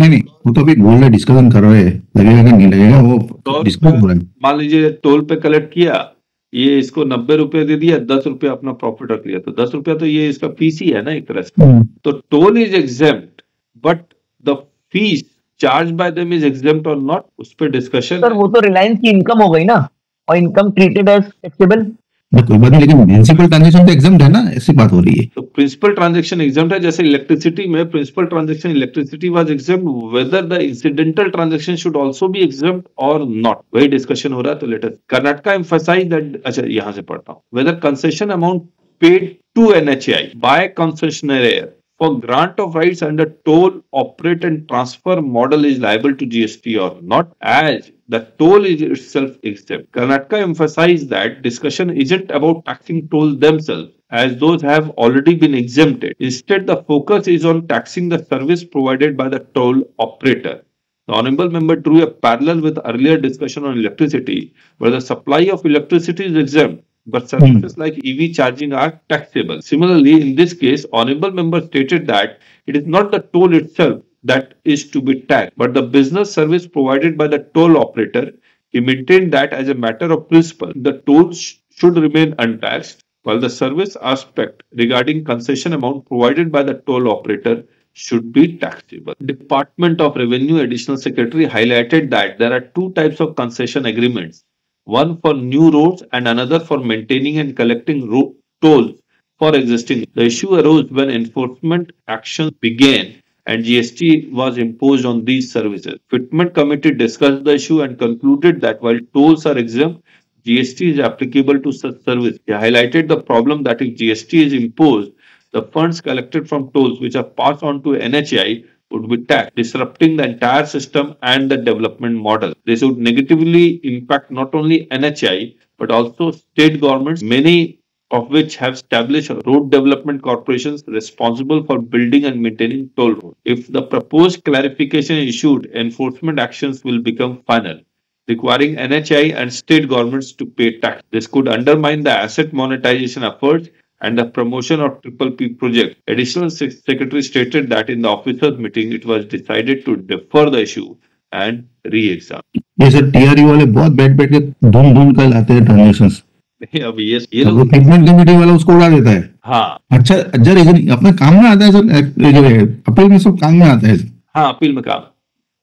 नहीं नहीं, वो तो अभी बोल रहे, डिस्कशन कर रहे हैं, लगेगा कि नहीं लगेगा, वो टोल डिस्कस हो रहा है। मान लीजिए टोल पे कलेक्ट किया, ये इसको 90 रुपए दे दिया, 10 रुपए अपना प्रॉफिट रख लिया, तो 10 रुपया तो ये इसका फीस ही है ना एक तरह से। तो toll is exempt, but the fees charge by them is exempt और नॉट, उस पर डिस्कशन। सर वो तो रिलायंस की इनकम हो गई ना, और इनकम ट्रीटेड एज टैक्सेबल। कोई बात नहीं, लेकिन प्रिंसिपल ट्रांजेक्शन तो एग्जाम है ना, ऐसी बात हो रही है। तो प्रिंसिपल ट्रांजैक्शन एग्जाम्प्ट है, जैसे इलेक्ट्रिसिटी में principal transaction electricity was exempt, whether the incidental transaction should also be exempt और नॉट, वही डिस्कशन हो रहा है। तो let us Karnataka emphasize that, अच्छा यहाँ से पढ़ता हूँ, whether concession amount paid to NHAI by concessionaire for grant of rights under toll, operate and transfer model is liable to GST or not, as the toll is itself exempt. Karnataka emphasized that discussion isn't about taxing toll themselves, as those have already been exempted. Instead, the focus is on taxing the service provided by the toll operator. The honorable member drew a parallel with earlier discussion on electricity, where the supply of electricity is exempt, but services like EV charging are taxable. Similarly, in this case, honorable member stated that it is not the toll itself that is to be taxed, but the business service provided by the toll operator. He maintained that as a matter of principle, the toll should remain untaxed, while the service aspect regarding concession amount provided by the toll operator should be taxable. Department of Revenue Additional Secretary highlighted that there are two types of concession agreements, one for new roads and another for maintaining and collecting tolls for existing. The issue arose when enforcement actions began and GST was imposed on these services. Fitment Committee discussed the issue and concluded that while tolls are exempt, GST is applicable to such service. They highlighted the problem that if GST is imposed, the funds collected from tolls which are passed on to NHAI would be taxed, disrupting the entire system and the development model. This would negatively impact not only NHAI but also state governments, many of which have established road development corporations responsible for building and maintaining toll roads. If the proposed clarification is issued, enforcement actions will become final, requiring NHAI and state governments to pay tax. This could undermine the asset monetization efforts and the promotion of PPP project. Additional Secretary stated that in the officers meeting, it was decided to defer the issue and re-examine. ये sir TRE वाले बहुत बैठ के ढूंढ कर लाते हैं transactions. अब ये ट्रीटमेंट कमेटी वाला उसको उड़ा देता है। हाँ, अच्छा जर अपने काम में आता है सर, अपील में सब काम में आता है। हाँ, अपील में काम,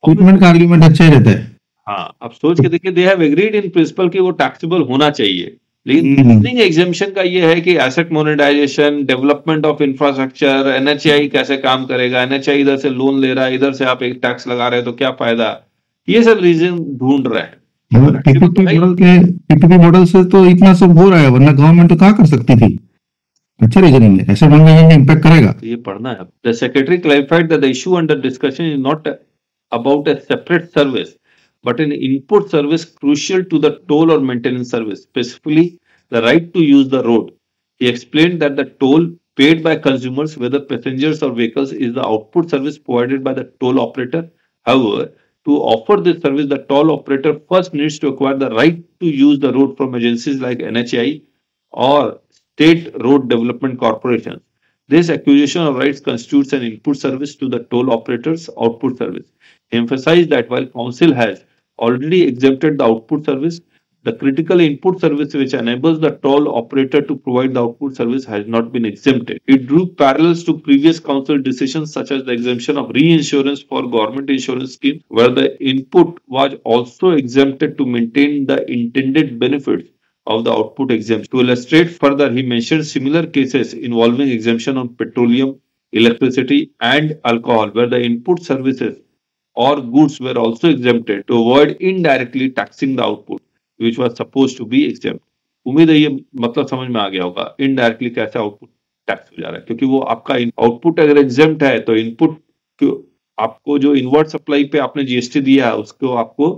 ट्रीटमेंट का आर्ग्यूमेंट अच्छा ही रहता है। हाँ, अब सोच के देखिए, they have agreed in principle कि वो टैक्सेबल होना चाहिए, लेकिन एग्जेम्पशन का ये है कि asset monetisation, development of infrastructure, NHAI कैसे काम करेगा, NHAI इधर से लोन ले रहा है, इधर से आप एक टैक्स लगा रहे हैं, तो क्या फायदा, ये सब रीजन ढूंढ रहे हैं। पीपीपी मॉडल से तो इतना सब हो रहा है, वरना गवर्नमेंट तो कहाँ कर सकती थी। अच्छा रीजनिंग है, ऐसे में इम्पैक्ट करेगा, ये पढ़ना है। The secretary clarified that the issue under discussion is not about a separate service but an input service crucial to the toll or maintenance service, specifically the right to use the road. He explained that the toll paid by consumers, whether passengers or vehicles, is the output service provided by the toll operator. However, to offer this service, the toll operator first needs to acquire the right to use the road from agencies like NHAI or state road development corporations. This acquisition of rights constitutes an input service to the toll operator's output service. He emphasized that while Council has already exempted the output service, the critical input service which enables the toll operator to provide the output service has not been exempted. It drew parallels to previous council decisions such as the exemption of reinsurance for government insurance schemes, where the input was also exempted to maintain the intended benefits of the output exemption. To illustrate further, he mentioned similar cases involving exemption on petroleum, electricity and alcohol, where the input services or goods were also exempted to avoid indirectly taxing the output which was supposed to be exempt. उम्मीद है ये मतलब समझ में आ गया होगा, indirectly कैसे output tax हो जा रहा है, क्योंकि वो आपका आउटपुट अगर एग्जेम्प्ट है तो इनपुट आपको जो इनवर्ट सप्लाई पे आपने GST दिया है उसको आपको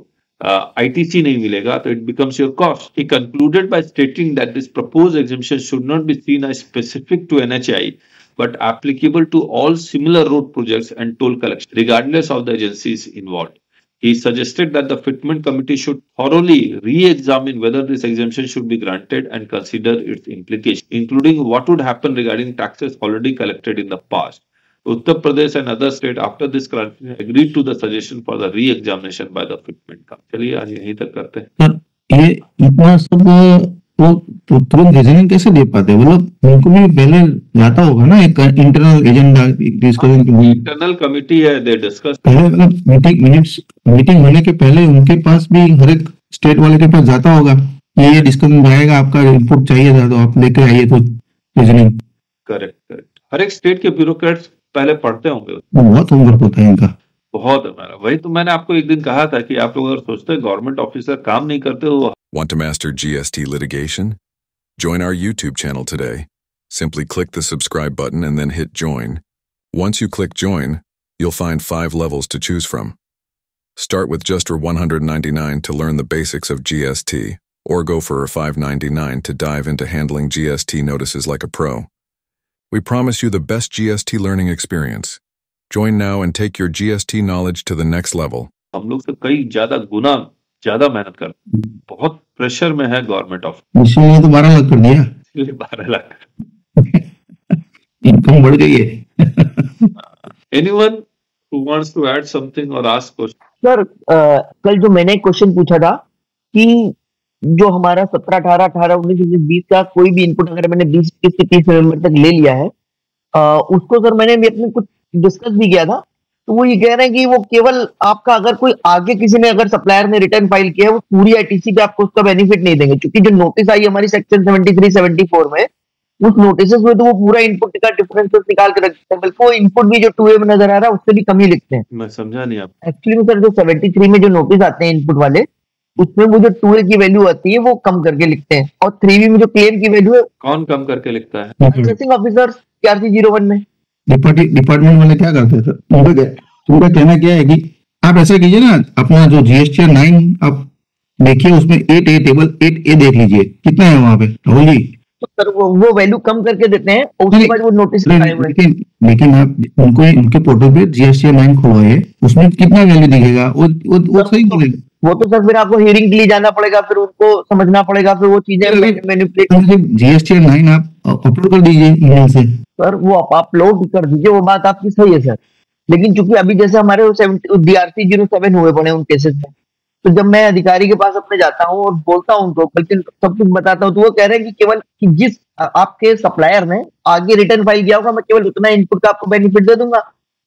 ITC नहीं मिलेगा, तो it becomes your cost. He concluded by stating that this proposed exemption should not be seen as specific to NHAI but applicable to all similar road projects and toll collection, regardless of the agencies involved. He suggested that the Fitment Committee should thoroughly re-examine whether this exemption should be granted and consider its implications, including what would happen regarding taxes already collected in the past. Uttar Pradesh and other state after this clarification agreed to the suggestion for the re-examination by the fitment का। चलिए आज यहीं तक करते हैं। Sir ये इतना सब वो तुरंत रीजनिंग कैसे दे पाते हैं? मतलब उनको भी पहले जाता होगा ना एक इंटरनल एजेंडा डिस्कशन के लिए। इंटरनल कमिटी है, दे डिस्कस पहले मतलब मीटिंग होने के पहले उनके पास भी हर एक स्टेट वाले के पास जाता होगा, ये डिस्कशन आएगा, आपका इनपुट चाहिए था तो आप लेके आइए तो रीजनिंग। करेक्ट। हर एक स्टेट के ब्यूरोक्रेट्स पहले पढ़ते होंगे। बहुत होमवर्क होता है इनका, बहुत हमारा। वही तो मैंने आपको एक दिन कहा था कि आप लोग अगर सोचते हैं गवर्नमेंट ऑफिसर काम नहीं करते हो। Want to master GST litigation? Join our YouTube channel today. Simply click the subscribe button and then hit join. Once you click join, you'll find 5 levels to choose from. Start with just $199 to learn the basics of GST, or go for $599 to dive into handling GST notices like a pro. We promise you the best GST learning experience. Join now and take your GST knowledge to the next level. हम लोग से कई गुना ज्यादा मेहनत करते हैं, बहुत pressure में है गवर्नमेंट ऑफ, इसीलिए तो 12 लाख कर दिया, इसलिए 12 लाख इनकम बढ़ गई है। Anyone who wants to add something or ask question? Sir कल जो मैंने एक क्वेश्चन पूछा था कि जो हमारा 17, 18, 18, 19, 20 का कोई भी इनपुट अगर मैंने 20 से 30 नवंबर तक ले लिया है, उसको सर मैंने अपने कुछ डिस्कस भी किया था, तो वो ये कह रहे हैं कि वो केवल आपका अगर कोई आगे किसी ने अगर सप्लायर ने रिटर्न फाइल किया है वो पूरी आईटीसी पे आपको उसका बेनिफिट नहीं देंगे, क्योंकि जो नोटिस आई हमारी सेक्शन 73, 74 में, उस नोटिस में तो वो पूरा इनपुट का डिफरेंसेस निकाल के रखते हैं, बल्कि वो इनपुट भी जो 2A में नजर आ रहा है उससे भी कम ही लिखते हैं। मैं समझा नहीं आप। एक्चुअली में सर जो 73 में जो नोटिस आते हैं इनपुट वाले, उसमें वो जो 2A की वैल्यू आती है वो कम करके लिखते हैं, और 3B में जो क्लेम की वैल्यू है, कौन कम करके लिखता है? प्रोसेसिंग ऑफिसर CRC 01 में। डिपार्टमेंट वाले क्या करते हैं सर, उनका कहना क्या है कि आप ऐसा कीजिए ना, अपना जो GST 9 आप देखिए, उसमें 8A टेबल 8A देख लीजिए कितना है वहां पे राहुल जी। तो सर वो वैल्यू कम करके देते हैं और उसके बाद वो नोटिस लगाए हुए हैं। लेकिन आप उनको उनके पोर्टल पे GST 9 खुलवाइए, उसमें कितना वैल्यू दिखेगा, वो सही बोलेगा। वो तो सर फिर आपको हियरिंग के लिए जाना पड़ेगा, फिर उनको समझना पड़ेगा, फिर वो चीजें मैनिपुलेट। GST 9 आप अपलोड कर दीजिए ईमेल से। सर वो आप अपलोड कर दीजिए, वो बात आपकी सही है सर, लेकिन चूंकि अभी जैसे हमारे DRC 07 हुए पड़े उन केसेस में, तो जब मैं अधिकारी के पास अपने जाता हूँ और बोलता हूँ उनको, बल्कि सब कुछ बताता हूँ, तो वो कह रहे हैं कि केवल कि जिस आपके सप्लायर ने आगे रिटर्न फाइल किया होगा, मैं केवल उतना इनपुट का आपको बेनिफिट दे दूंगा,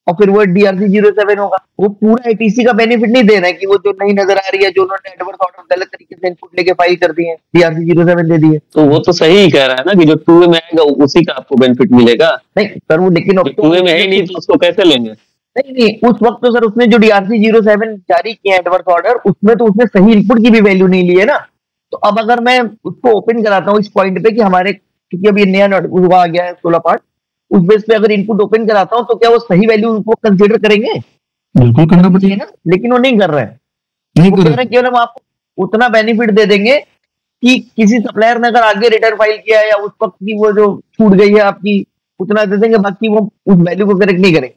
और फिर वो DRC 07 होगा। वो पूरा आईटीसी का बेनिफिट नहीं दे रहा है कि वो जो नहीं नजर आ रही है, जो उन्होंने एडवर्स ऑर्डर गलत तरीके से इनपुट लेके फाइल कर दिए, DRC 07 दे दिए। तो वो तो सही ही कह रहा है ना कि जो 2A में आएगा उसी का आपको बेनिफिट मिलेगा। नहीं सर, वो लेकिन 2A में है नहीं तो उसको कैसे लेंगे? नहीं, उस वक्त तो सर उसने जो DRC 07 जारी किया एडवर्स ऑर्डर, उसमें तो उसने सही इनपुट की भी वैल्यू नहीं ली है ना। तो अब अगर मैं उसको ओपन कराता हूँ इस पॉइंट पे कि हमारे, क्योंकि अभी नया हुआ आ गया है 16 पार्ट, उस बेस पे अगर इनपुट ओपन कराता हूँ तो क्या वो सही वैल्यू उनको कंसीडर करेंगे? बिल्कुल करना पड़ेगा ना, लेकिन वो नहीं कर रहे हैं। नहीं वो कह रहे हैं केवल हम आपको उतना बेनिफिट दे देंगे कि किसी सप्लायर ने अगर आगे रिटर्न फाइल किया है या उस वक्त की वो जो छूट गई है आपकी, उतना दे देंगे, बाकी वो उस वैल्यू को करेक्ट नहीं करेंगे।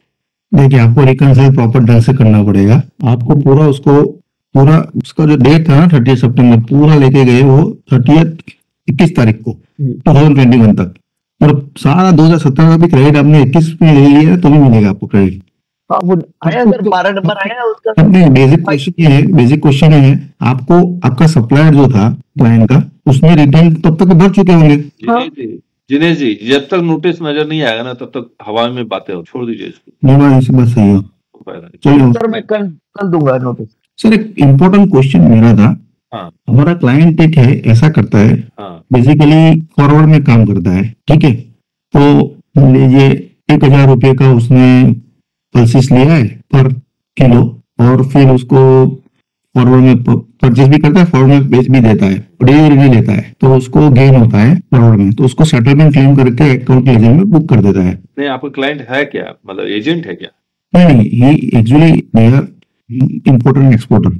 देखिए, आपको रिकंसिल प्रॉपर ढंग से करना पड़ेगा। आपको पूरा उसका जो डेट था ना 30 सितंबर, पूरा लेके गए वो 21 तारीख को 2021 तक, और सारा 2017 का भी क्रेडिट आपने 21 में ले लिया है तो भी मिलेगा आपको क्रेडिट। हाँ, वो आया सर, 12 नंबर आया उसका। बेसिक क्वेश्चन है, आपको आपका सप्लायर जो था क्लाइंट का, उसमें रिटर्न तब तक भर चुके होंगे। जिनेश जी, जब तक नोटिस नजर नहीं आएगा ना तब तक हवा में बातें हो, छोड़ दीजिए इसको। नहीं, इसी बात सही है। चलिए सर, मैं कल दूंगा नोटिस। सर एक इम्पोर्टेंट क्वेश्चन मेरा था। हाँ। हमारा क्लाइंट एक है, ऐसा करता है, बेसिकली फॉरवर्ड में काम करता है, ठीक है, तो लीजिए 1000 रुपये का उसने पल्सिस लिया है पर किलो, और फिर उसको फॉरवर्ड में परचेज भी करता है, फॉरवर्ड में बेच भी देता है, डिलीवरी भी लेता है, तो उसको गेन होता है फॉरवर्ड में, तो उसको सेटलमेंट क्लेम करके अकाउंट लेजर में बुक कर देता है। नहीं, आपका क्लाइंट है क्या, मतलब एजेंट है क्या? नहीं, ही actually they are importer exporter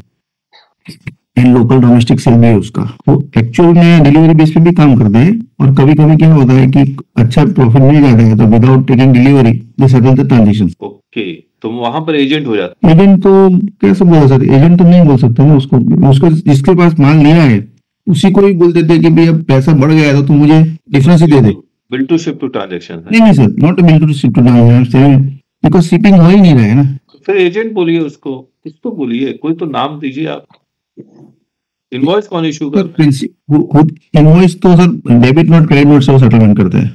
and local domestic sale भी है उसका। वो एक्चुअल में डिलीवरी बेस पे भी काम करते हैं, और कभी कभी क्या होता है कि अच्छा प्रॉफिट मिल जाता है तो without taking delivery they settle the transaction. Okay, तो वहां पर एजेंट हो जाता है। एजेंट तो कैसे बोल सकते, एजेंट तो नहीं बोल सकते ना उसको जिसके पास माल लिया है उसी को ही बोल देते हैं कि भाई अब पैसा बढ़ गया है तो मुझे डिफरेंस ही दे दे। Bill to ship to transaction? नहीं sir, not bill to ship to transaction, because shipping हो ही नहीं रहा है ना। फिर एजेंट बोलिए उसको, किसको बोलिए, कोई तो नाम दीजिए आप। इनवॉइस कौन इशू कर रहा है? इनवॉइस तो sir debit note credit note से सेटलमेंट करता है,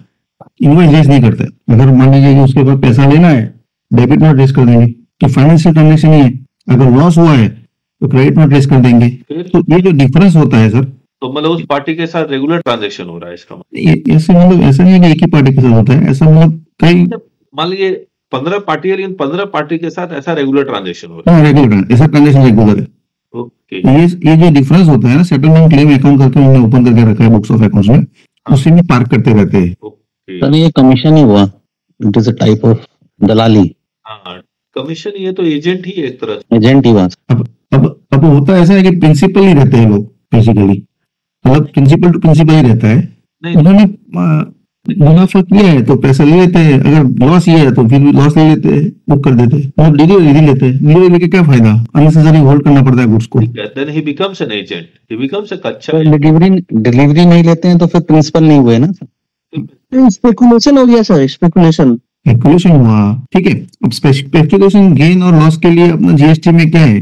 इनवॉइस रेज नहीं करता है। अगर मान लीजिए कि उसके पास पैसा लेना है, डेबिट नोट रेज कर देंगे कि फाइनेंशियल ट्रांजेक्शन ही है। अगर लॉस हुआ है तो क्रेडिट नोट रेज कर देंगे। तो ये जो डिफरेंस होता है सर, तो मतलब उस पार्टी के साथ रेगुलर ट्रांजेक्शन हो रहा है इसका मतलब? ऐसे मतलब ऐसा नहीं है कि एक ही पार्टी के साथ होता है, ऐसा मतलब कई, मान लीजिए 15 पार्टी है, लेकिन 15 पार्टी के साथ ऐसा रेगुलर ट्रांजेक्शन हो रहा हाँ रेगुलर, ऐसा ट्रांजेक्शन रेगुलर है। है। ओके, ये जो डिफरेंस होता है ना, सेटलमेंट क्लेम अकाउंट करके उन्होंने ओपन करके रखा है बुक्स ऑफ अकाउंट्स में, उसी में पार्क करते रहते हैं। ओके, सर ये कमीशन ही हुआ, it is a type of दलाली, हाँ कमीशन, ये तो एजेंट ही है एक तरह से। एजेंट ही बात। अब होता ऐसा है कि प्रिंसिपल ही रहते हैं लोग बेसिकली, मतलब प्रिंसिपल टू प्रिंसिपल ही रहता है। नहीं, उन्होंने मुनाफा किया है तो पैसा ले लेते हैं, अगर लॉस किया है तो फिर भी लॉस ले लेते हैं, बुक कर देते हैं। और डिलीवरी नहीं लेते हैं, डिलीवरी लेके क्या फायदा, अननेसेसरी होल्ड करना पड़ता है गुड्स को। then he becomes an agent, he becomes a कच्चा डिलीवरी नहीं लेते हैं तो फिर प्रिंसिपल नहीं हुए ना। स्पेकुलेशन हो गया सर, स्पेकुलेशन स्पेकुलेशन हुआ, ठीक है। अब स्पेकुलेशन गेन और लॉस के लिए अपना जीएसटी में क्या है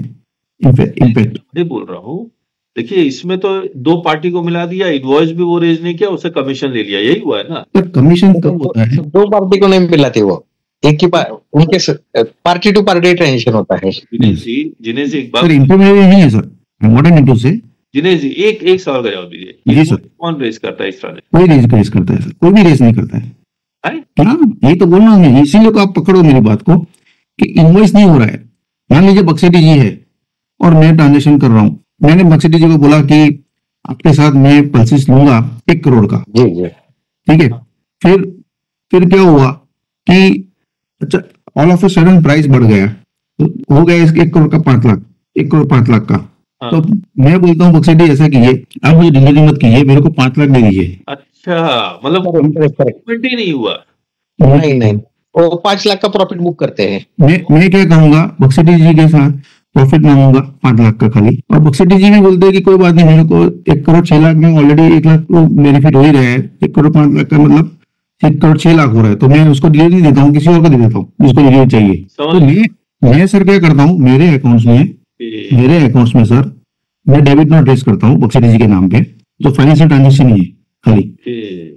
इम्पैक्ट? मैं बोल रहा हूँ, देखिए इसमें तो दो पार्टी को मिला दिया, इनवॉइस भी वो रेज नहीं किया, उससे कमिशन ले लिया, यही हुआ है ना। तो कमीशन कब होता है? दो पार्टी को नहीं मिलाती, वो एक ही उनके पार्टी टू पार्टी ट्रांजेक्शन होता है। जिनेश जी एक बात, सर इंटरमीडिएट नहीं है sir, what I need to say. Jinesh जी एक सवाल का जवाब दीजिए। जी सर। कौन रेज करता है इस तरह? कोई रेज करता है सर, कोई भी रेज नहीं करता है। हाँ यही तो बोल रहा हूँ मैं, इसीलिए तो आप पकड़ो मेरी बात को कि इनवॉइस नहीं हो रहा है। मान लीजिए बक्सेटी जी है और मैं ट्रांजेक्शन कर रहा हूँ, मैंने बक्सेटी जी को बोला कि आपके साथ मैं पल्सिस लूंगा 1 करोड़ का, जी जी, ठीक है। फिर क्या हुआ कि अच्छा all of a sudden price बढ़ गया, तो हो गया इसके 1 करोड़ का 5 लाख, 1 करोड़ 5 लाख का। तो मैं बोलता हूँ बक्सेटी ऐसा कीजिए, आप मुझे डिलीवरी मत कीजिए, मेरे को 5 लाख दे दीजिए। अच्छा, मतलब पेमेंट ही नहीं हुआ? नहीं, वो 5 लाख का प्रॉफिट बुक करते हैं। मैं क्या कहूंगा, बक्सेटी जी के साथ प्रॉफिट मांगूंगा 5 लाख का खाली, और बक्सेटी जी भी बोलते हैं कि कोई बात नहीं, मेरे को 1 करोड़ 6 लाख में ऑलरेडी 1 लाख तो बेनिफिट हो ही रहा है, 1 करोड़ 5 लाख का मतलब 1 करोड़ 6 लाख हो रहा है, तो मैं उसको डिलीवरी नहीं देता हूँ, किसी और को दे देता हूँ जिसको डिलीवरी चाहिए। तो मैं सर क्या करता हूँ, मेरे अकाउंट्स में सर मैं डेबिट नोट रेज करता हूँ बक्सेटी जी के नाम पे, जो फाइनेंशियल ट्रांजेक्शन ही है खाली।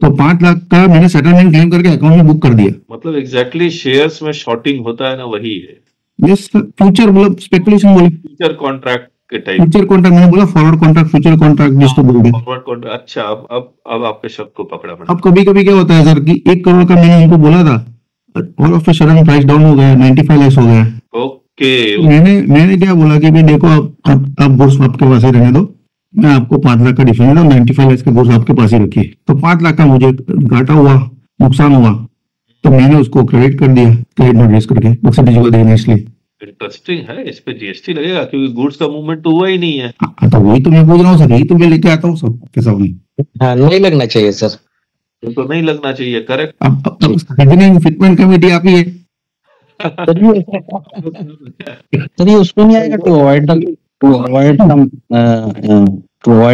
तो 5 लाख का मैंने सेटलमेंट क्लेम करके अकाउंट में बुक कर दिया। मतलब एग्जैक्टली शेयर्स में शॉर्टिंग होता है ना, वही है। यस फ्यूचर, मतलब स्पेकुलेशन बोले, फ्यूचर कॉन्ट्रैक्ट के टाइप। फ्यूचर कॉन्ट्रैक्ट मैंने बोला, फॉरवर्ड कॉन्ट्रैक्ट, फ्यूचर कॉन्ट्रैक्ट जिसको बोलते हैं। फॉरवर्ड कॉन्ट्रैक्ट, अच्छा अब आपके शब्द को पकड़ा मैंने। अब कभी कभी क्या होता है सर कि 1 करोड़ का मैंने इनको बोला था, all of a sudden price down हो गया, 95 लाख हो गया। ओके, मैंने क्या बोला कि भाई देखो आप गुड्स आपके पास ही रहने दो, मैं आपको 5 लाख का डिफरेंस दूं, 95 लाख का गुड्स आपके पास ही रखिए। तो 5 लाख का मुझे घाटा हुआ, नुकसान हुआ, तो मैंने उसको क्रेडिट कर दिया, क्रेडिट नोट रेज करके बक्सेटी जी को देना। इसलिए इंटरेस्टिंग है, इस पे जीएसटी लगेगा क्योंकि गुड्स का मूवमेंट तो हुआ ही नहीं है। तो वही तो मैं पूछ रहा हूँ सर, यही तो मैं लेके आता हूँ सब कैसा नहीं। हाँ, नहीं लगना चाहिए सर, तो नहीं लगना चाहिए, करेक्ट। अब फिटमेंट कमेटी आप ही है। चलिए उसमें नहीं आएगा, टू अवॉइड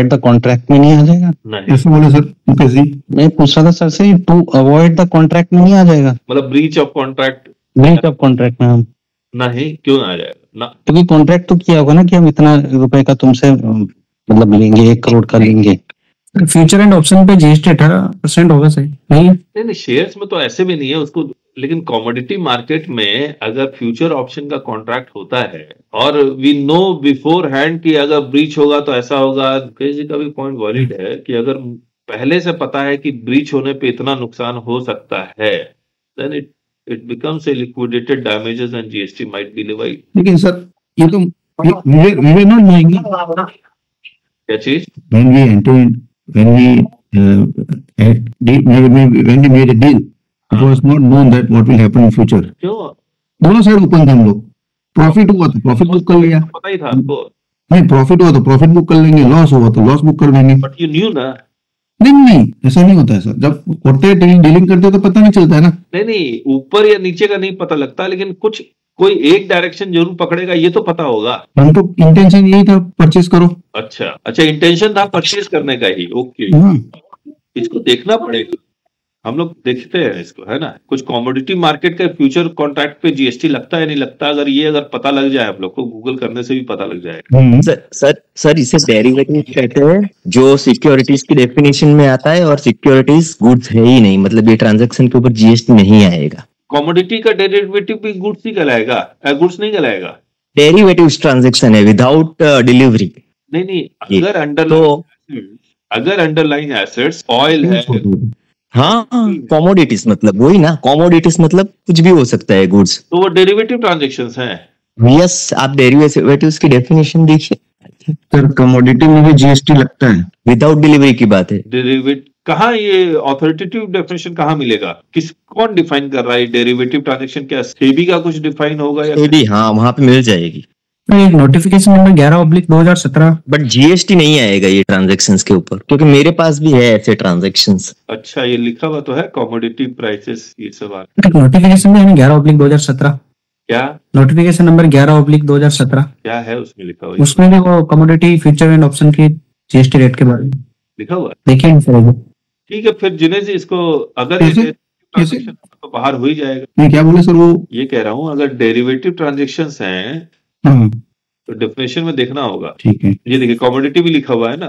द कॉन्ट्रैक्ट में नहीं आ जाएगा? नहीं, ऐसे बोले सर कैसे? मैं पूछ रहा था सर से, टू अवॉइड द कॉन्ट्रैक्ट में नहीं आ जाएगा? मतलब ब्रीच ऑफ कॉन्ट्रैक्ट में हम नहीं, क्यों ना आ जाएगा ना, क्योंकि कॉन्ट्रैक्ट तो किया होगा ना कि हम इतना रुपए का तुमसे मतलब लेंगे, 1 करोड़ का लेंगे। फ्यूचर एंड ऑप्शन पे जीएसटी 18% होगा, सही नहीं शेयर्स में तो ऐसे भी नहीं है उसको, लेकिन कमोडिटी मार्केट में अगर फ्यूचर ऑप्शन का कॉन्ट्रैक्ट होता है और वी नो बिफोर हैंड कि अगर ब्रीच होगा तो ऐसा होगा, किसी का भी पॉइंट वैलिड है कि अगर पहले से पता है कि ब्रीच होने पे इतना नुकसान हो सकता है, then it becomes a liquidated damages and GST might be levied. लेकिन सर ये तो we were not knowing क्या चीज? when we entered, when we made a deal, it was not known that what will happen in future. क्यों? दोनों side open थे हम लोग, प्रॉफिट हुआ तो प्रॉफिट बुक कर लिया, पता ही था आपको? नहीं प्रॉफिट हुआ तो प्रॉफिट बुक कर लेंगे, लॉस हुआ तो लॉस बुक कर देंगे। बट यू न्यू ना? नहीं ऐसा नहीं होता है सर, जब करते हैं डीलिंग करते हैं तो पता नहीं चलता है ना। नहीं ऊपर या नीचे का नहीं पता लगता, लेकिन कुछ कोई एक डायरेक्शन जरूर पकड़ेगा, ये तो पता होगा। हम तो इंटेंशन यही था परचेज करो। अच्छा इंटेंशन था परचेज करने का ही, ओके। इसको देखना पड़ेगा। हम लोग देखते हैं इसको, है ना। कुछ कमोडिटी मार्केट के फ्यूचर कॉन्ट्रैक्ट पे जीएसटी लगता है नहीं लगता, अगर पता लग जाए आप लोग को, गूगल करने से भी पता लग जाएगा। सर इसे डेरिवेटिव कहते हैं, जो सिक्योरिटीज की डेफिनेशन में आता है, और सिक्योरिटीज गुड्स है ही नहीं, मतलब ये ट्रांजैक्शन के ऊपर जीएसटी नहीं आएगा। कमोडिटी का डेरिवेटिव भी गुड्स ही कहलाएगा, गुड्स नहीं कहलाएगा। डेरिवेटिव ट्रांजैक्शन है विदाउट डिलीवरी। नहीं, अगर अंडरलाइन एसेट्स ऑयल है, हाँ कमोडिटीज मतलब वही ना, कमोडिटीज मतलब कुछ भी हो सकता है गुड्स, तो वो डेरिवेटिव ट्रांजैक्शंस हैं। यस, आप डेरिवेटिव्स की डेफिनेशन देखिए सर, कमोडिटी में भी जीएसटी लगता है, विदाउट डिलीवरी की बात है। डेरिवेटिव कहाँ, ये ऑथोरिटेटिव डेफिनेशन कहाँ मिलेगा, कौन डिफाइन कर रहा है डेरिवेटिव ट्रांजैक्शन? क्या सेबी का कुछ डिफाइन होगा या सेबी? हाँ, वहां पे मिल जाएगी। एक नोटिफिकेशन नंबर 11/2017, बट जीएसटी नहीं आएगा ये ट्रांजैक्शंस के ऊपर, क्योंकि मेरे पास भी है ऐसे ट्रांजैक्शंस। अच्छा, ये लिखा हुआ तो है कमोडिटी प्राइसेस, ये सब नोटिफिकेशन में 11/2017। क्या नोटिफिकेशन नंबर 11/2017 क्या है उसमें लिखा हुआ? उसमें भी वो कमोडिटी फ्यूचर एंड ऑप्शन की जीएसटी रेट के बारे में लिखा हुआ है, देखिए सर। ठीक है, फिर जिन्हें जी इसको अगर ट्रांजेक्शन तो बाहर हो ही जाएगा। नहीं, क्या बोले सर वो? ये कह रहा हूँ अगर डेरिवेटिव ट्रांजेक्शंस हैं तो डेफिनेशन में देखना होगा। ठीक है, ये देखिए कमोडिटी भी लिखा हुआ है ना।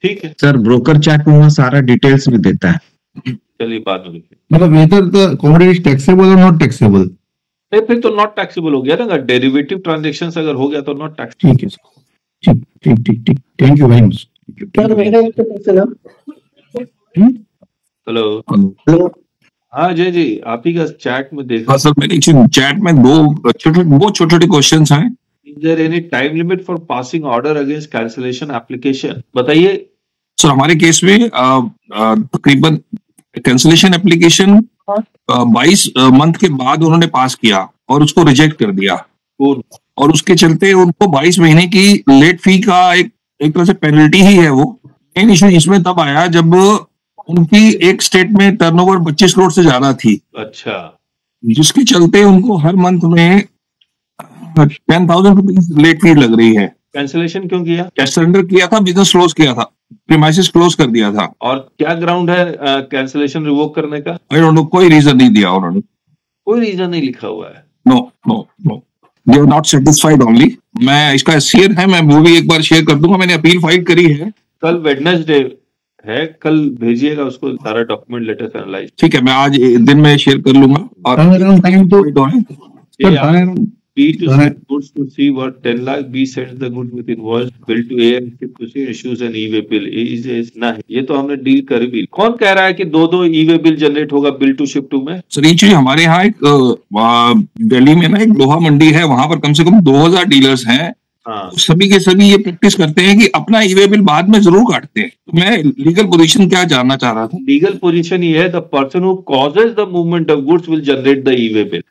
ठीक है सर, ब्रोकर चार्ट में वहाँ सारा डिटेल्स भी देता है। चलिए बाद में देखिए। मतलब वेदर द कमोडिटी टैक्सेबल और नॉट टैक्सेबल? फिर तो नॉट टैक्सेबल हो गया ना, अगर डेरिवेटिव ट्रांजेक्शंस अगर हो गया तो नॉट टैक्स। ठीक है, ठीक ठीक ठीक ठीक, thank you very much. Hello, हाँ जय जी, आप ही का चैट में देखा। हाँ सर, मेरी चैट में दो छोटे क्वेश्चंस हैं। Is there any time limit for passing order against cancellation application? बताइए सर। हमारे केस में तकरीबन कैंसिलेशन एप्लीकेशन 22 मंथ के बाद उन्होंने पास किया और उसको रिजेक्ट कर दिया, और उसके चलते उनको 22 महीने की लेट फी का एक तरह से पेनल्टी ही है वो। मेन इशू इसमें तब आया जब उनकी एक स्टेट में टर्नओवर 25 करोड़ से ज्यादा थी। अच्छा, जिसके चलते उनको हर मंथ में 10,000 रुपीज लेट फी लग रही है। कैंसिलेशन क्यों किया? सरेंडर किया था, बिजनेस क्लोज किया था, प्रीमाइसेस क्लोज कर दिया था। और क्या ग्राउंड है कैंसिलेशन रिवोक करने का? आई डोंट नो, कोई रीजन नहीं दिया उन्होंने, कोई रीजन नहीं लिखा हुआ है। No no no, they are not satisfied only. मैं इसका शेयर है, मैं वो भी एक बार शेयर कर दूंगा, मैंने अपील फाइल करी है। कल वेडनेसडे है, कल भेजिएगा उसको सारा डॉक्यूमेंट लेटेस्ट एनालाइज। ठीक है, मैं आज दिन में शेयर कर लूंगा। और B to send goods to C worth 10 lakh. B sends the goods with invoice. Bill to A and ship to C issues an e-way bill. ना है, ये तो हमने डील कर भी। कौन कह रहा है कि दो ई-वे बिल जनरेट होगा बिल टू शिप टू में? सर, ये चीज हमारे यहाँ एक दिल्ली में ना एक लोहा मंडी है, वहां पर कम से कम 2000 डीलर्स हैं। हाँ। सभी के सभी ये प्रैक्टिस करते हैं कि अपना ई-वे बिल बाद में जरूर काटते हैं। तो मैं लीगल पोजीशन क्या जानना चाह रहा था। लीगल पोजीशन ये है, the person who causes the movement of goods will generate the e-way bill.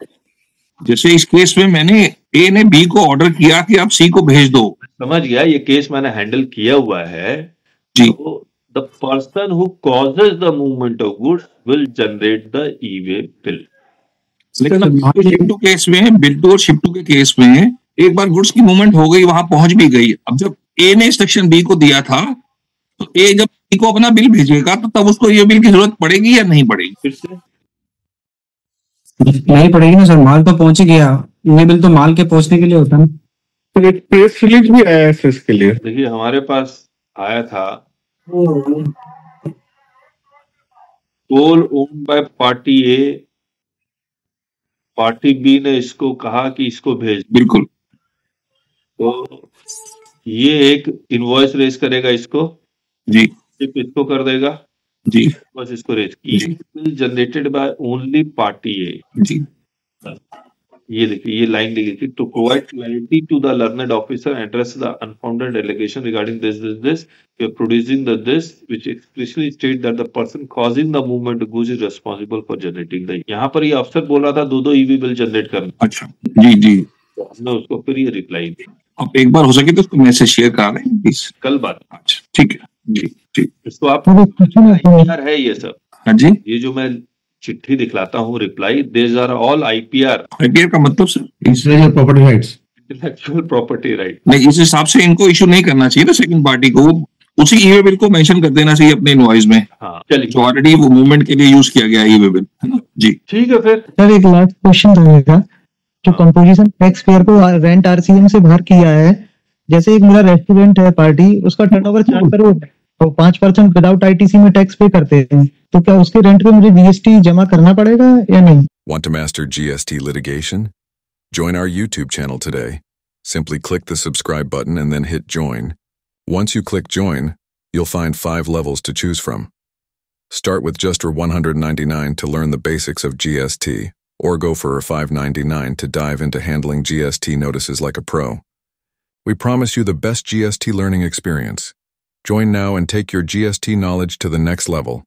जैसे इस केस में मैंने ए ने बी को ऑर्डर किया कि आप सी को भेज दो। समझ गया, ये केस मैंने हैंडल किया हुआ है जी। तो the person who causes the movement of goods will generate the e-way bill. लेकिन शिप टू केस में, बिल टू और शिप टू के केस में एक बार गुड्स की मूवमेंट हो गई, वहां पहुंच भी गई। अब जब ए ने इंस्ट्रक्शन बी को दिया था, तो ए जब बी को अपना बिल भेजेगा तो तब उसको ये बिल की जरूरत पड़ेगी या नहीं पड़ेगी? फिर से नहीं पड़ेगी ना सर, माल तो पहुंच ही गया। ये बिल तो माल के पहुंचने के लिए होता है। तो एक प्रेस रिलीज भी आया है इसके लिए। देखिए हमारे पास आया था, toll owned by party A, party B ने इसको कहा कि इसको भेज। बिल्कुल। तो ये एक इनवॉइस रेज करेगा इसको जी, सिर्फ इसको कर देगा जी, बस इसको raise. Bill generated by only party A जी। ये देखिए, ये लाइन लिखी, to provide clarity to the learned officer address the unfounded allegation regarding this we are producing the this which expressly state that the person causing the movement of goods is responsible for generating the. यहाँ पर ये अफसर बोल रहा था दो e-way bill generate करना। अच्छा, जी जी। तो हमने उसको फिर ये रिप्लाई दिया। अब एक बार हो सके तो उसको मैसेज शेयर करा दें प्लीज, कल बात। अच्छा ठीक है जी, ठीक। इसको आप IPR है ये सब। हाँ जी, ये जो मैं चिट्ठी दिखलाता हूँ reply, this are all IPR। IPR का मतलब sir intellectual property rights, intellectual property right. नहीं, इस हिसाब से इनको इशू नहीं करना चाहिए ना सेकंड पार्टी को। उसी ई वे बिल को मेंशन कर देना चाहिए अपने इनवॉइस में। हाँ चलिए, जो ऑलरेडी वो मूवमेंट के लिए यूज किया गया ई वे बिल, है ना जी। ठीक है फिर सर एक लास्ट क्वेश्चन रहेगा, जो कंपोजिशन टैक्स पेयर को रेंट आरसीएम से बाहर किया है, जैसे एक मेरा रेस्टोरेंट है पार्टी, उसका टर्नओवर 4 करोड़ है और 5% विदाउट आईटीसी में टैक्स पे करते हैं, तो क्या उसके रेंट पे मुझे जीएसटी जमा करना पड़ेगा या नहीं? Want to master GST litigation? Join our YouTube channel today. Simply click the subscribe button and then hit join. Once you click join, you'll find 5 levels to choose from. Start with just $199 to learn the basics of GST, or go for $599 to dive into handling GST notices like a pro. We promise you the best GST learning experience. Join now and take your GST knowledge to the next level.